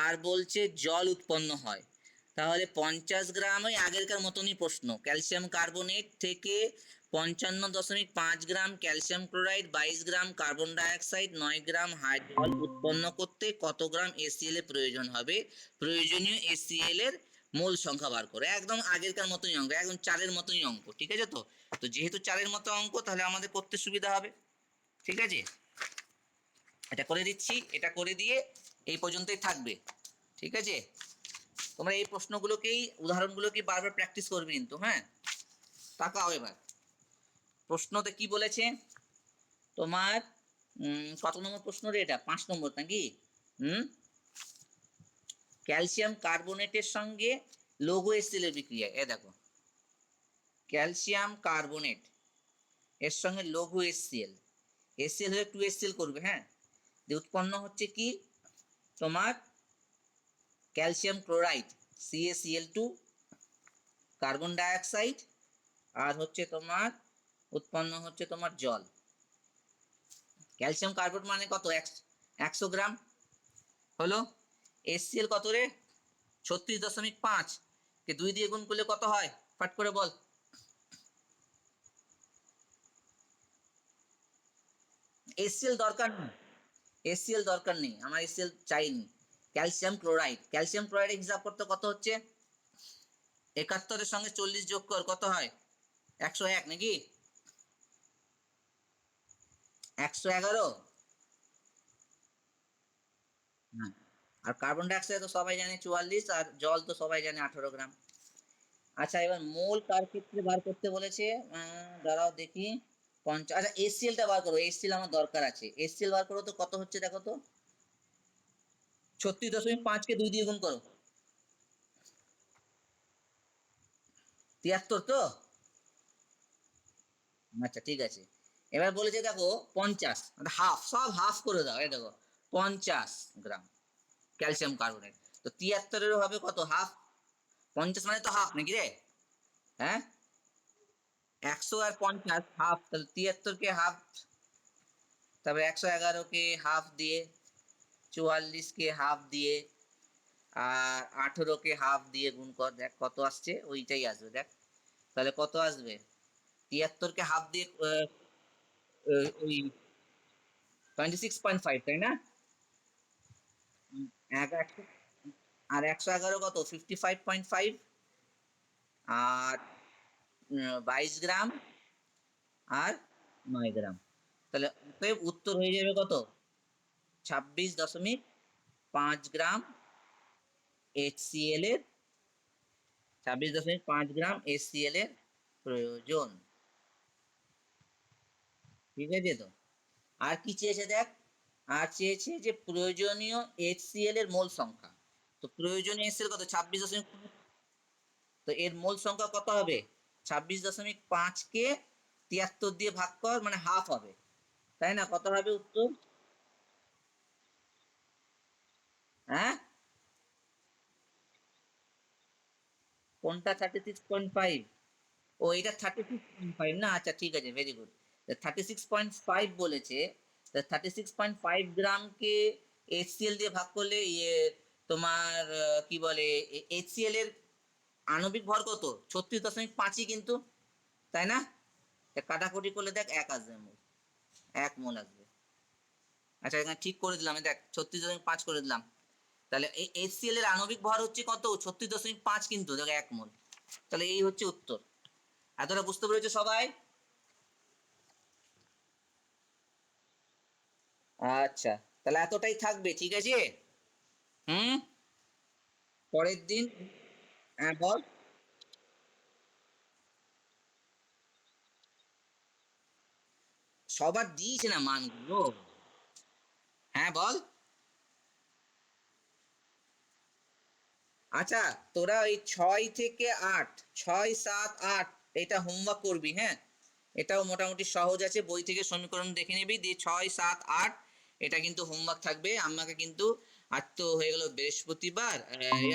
আর বলছে জল উৎপন্ন হয়। তাহলে 50 গ্রাম, ওই আগেরকার মতনই প্রশ্ন, ক্যালসিয়াম কার্বনেট থেকে 55.5 গ্রাম ক্যালসিয়াম ক্লোরাইড, 22 গ্রাম কার্বন ডাইঅক্সাইড, 9 গ্রাম হাইড্রোজেন উৎপন্ন করতে কত গ্রাম HCl এর প্রয়োজন হবে? প্রয়োজনীয় HCl এর মোল সংখ্যা বার করে। একদম আগেরকার মতনই অঙ্ক, একদম চারের মতনই অঙ্ক, ঠিক আছে তো? তো যেহেতু চারের মতো অঙ্ক, তাহলে আমাদের করতে সুবিধা হবে। ঠিক আছে, এটা করে দিচ্ছি, এটা করে দিয়ে এই পর্যন্তই থাকবে। ঠিক আছে, তোমরা এই প্রশ্নগুলোকেই, উদাহরণগুলোকেই বারবার প্র্যাকটিস করবে কিন্তু, হ্যাঁ। তাকাও এবার, প্রশ্নতে কি বলেছে তোমার, কত নম্বর প্রশ্ন রে এটা? 5 নম্বর নাকি? হুম, ক্যালসিয়াম কার্বনেটের সঙ্গে লঘু HCl এর বিক্রিয়া, এ দেখো, ক্যালসিয়াম কার্বনেট এর সঙ্গে লঘু HCl, HCl হলে 2HCl করবে, হ্যাঁ। দিয়ে উৎপন্ন হচ্ছে কি তোমার, calcium chloride CaCl2, carbon dioxide, আর হচ্ছে তোমার উৎপন্ন হচ্ছে তোমার জল। ক্যালসিয়াম কার্বনেট মানে কত, 100 গ্রাম হলো। HCl কত রে? 36.5 কে 2 দিয়ে গুণ করলে কত হয়, ফাট করে বল। এসসিএল দরকার নেই, এসসিএল দরকার নেই, আমার এসসিএল চাইনি। ক্যালসিয়াম ক্লোরাইড, ক্যালসিয়াম ক্লোরাইড হিসাব করতে কত হচ্ছে, 71-এর সঙ্গে 40 যোগ কর, কত হয়, 101 নাকি, 111। হ্যাঁ, আর কার্বন ডাইঅক্সাইড তো সবাই জানে 44, আর জল তো সবাই জানে 18 গ্রাম। আচ্ছা, এবার মোল কার ক্ষেত্রে বার করতে বলেছে, দাঁড়াও দেখি, 50। আচ্ছা, এসসিএলটা বার করো, এসসিএল আমার দরকার আছে, এসসিএল বার করো তো, কত হচ্ছে দেখো তো, 36.5 কে 2 দিয়ে গুণ করো, 73 তো। আচ্ছা ঠিক আছে, এবার বলেছে দেখো 50, হাফ, সব হাফ করে দাও, এই দেখো 50 গ্রাম ক্যালসিয়াম কার্বনেট। তো 73-এর হবে কত, হাফ, 50 মানে তো হাফ নাকি রে, হ্যাঁ, 100 আর 50 হাফ, তাহলে 73-কে হাফ, তারপরে 111-কে হাফ দিয়ে, 44-কে হাফ দিয়ে, আর 18-কে হাফ দিয়ে গুণ কর, দেখ কত আসছে, ওইটাই আসবে দেখ, তাহলে কত আসবে, 73-কে হাফ দিয়ে ওই 26.5, তাই না, আর 111 কত, 55.5, আর 22 গ্রাম, আর 9 গ্রাম, তাহলে উত্তর হয়ে যাবে কত, 26.5 গ্রাম HCl এর, 26.5 গ্রাম HCl এর প্রয়োজন। ঠিক আছে তো, আর কি চেয়েছে দেখ, আর চেয়েছে যে প্রয়োজনীয় HCl এর মোল সংখ্যা, তো প্রয়োজনীয় HCl কত, 26. তো এর মোল সংখ্যা কত হবে, 26.5-কে 73 দিয়ে ভাগ কর, মানে হাফ হবে, তাই না, কত হবে উত্তর, হ্যাঁ, কোনটা 36.5, ও এটা 36.5 না, আচ্ছা ঠিক আছে, ভেরি গুড, 36.5 বলেছে, 36.5 গ্রামকে HCl দিয়ে ভাগ করলে ইয়ে তোমার কি বলে, HCl এর আণবিক ভর কত, 36.5ই কিন্তু, তাই না, কাটাকুটি করলে দেখ 1 আসবে, মোল 1 মোল আসবে। আচ্ছা, এখানে ঠিক করে দিলাম, দেখ 36.5 করে দিলাম, তাহলে এই HCl এর আণবিক ভর হচ্ছে কত, 36.5 কিন্তু, দেখ 1 মোল, তাহলে এই হচ্ছে উত্তর। এতটা বুঝতে পেরেছো সবাই, আচ্ছা, তাহলে এতটাই থাকবে, ঠিক আছে, হুম, পরের দিন, হ্যাঁ বল, সবার দিয়েছে না মানগুলো, হ্যাঁ বল, আচ্ছা, তোরা ওই 6 থেকে 8, 6, 7, 8 এটা হোমওয়ার্ক করবি, হ্যাঁ, এটাও মোটামুটি সহজ আছে, বই থেকে সমীকরণ দেখে নিবি, দিয়ে 6, 7, 8 এটা কিন্তু হোমওয়ার্ক থাকবে, আমাকে কিন্তু, আজ তো হয়ে গেল বৃহস্পতিবার,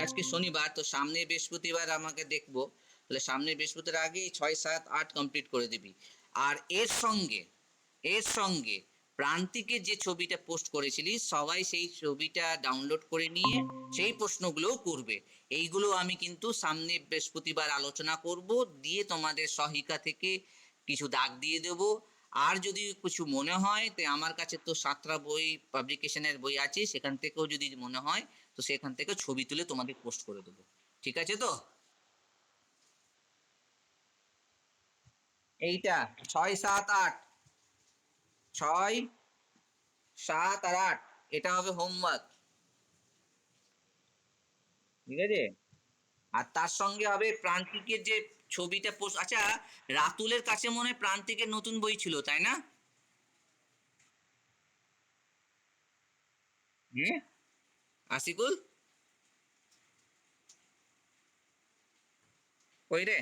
আজকে শনিবার, তো সামনে বৃহস্পতিবার আমাকে দেখবো, তাহলে সামনে বৃহস্পতির আগে 6, 7, 8 কমপ্লিট করে দিবি। আর এর সঙ্গে প্রান্তিকের যে ছবিটা পোস্ট করেছিলি, সবাই সেই ছবিটা ডাউনলোড করে নিয়ে সেই প্রশ্নগুলোও করবে, এইগুলো আমি কিন্তু সামনে বৃহস্পতিবার আলোচনা করব, দিয়ে তোমাদের সহায়িকা থেকে কিছু দাগ দিয়ে দেব। আর যদি কিছু মনে হয়, তো আমার কাছে তো 7টা বই পাবলিকেশনের বই আছে, সেখান থেকেও যদি মনে হয়, তো সেখান থেকে ছবি তুলে তোমাদের পোস্ট করে দেবো, ঠিক আছে তো, এইটা 6, 7, 8, 6, 7 আর 8 এটা হবে হোমওয়ার্ক, ঠিক আছে, আর তার সঙ্গে হবে প্রান্তিকের যে ছবিটা পোস্ট, আচ্ছা, রাতুলের কাছে মনে হয় প্রান্তিকের নতুন বই ছিল, তাই না, হ্যাঁ, আশিকুল, ওই রে,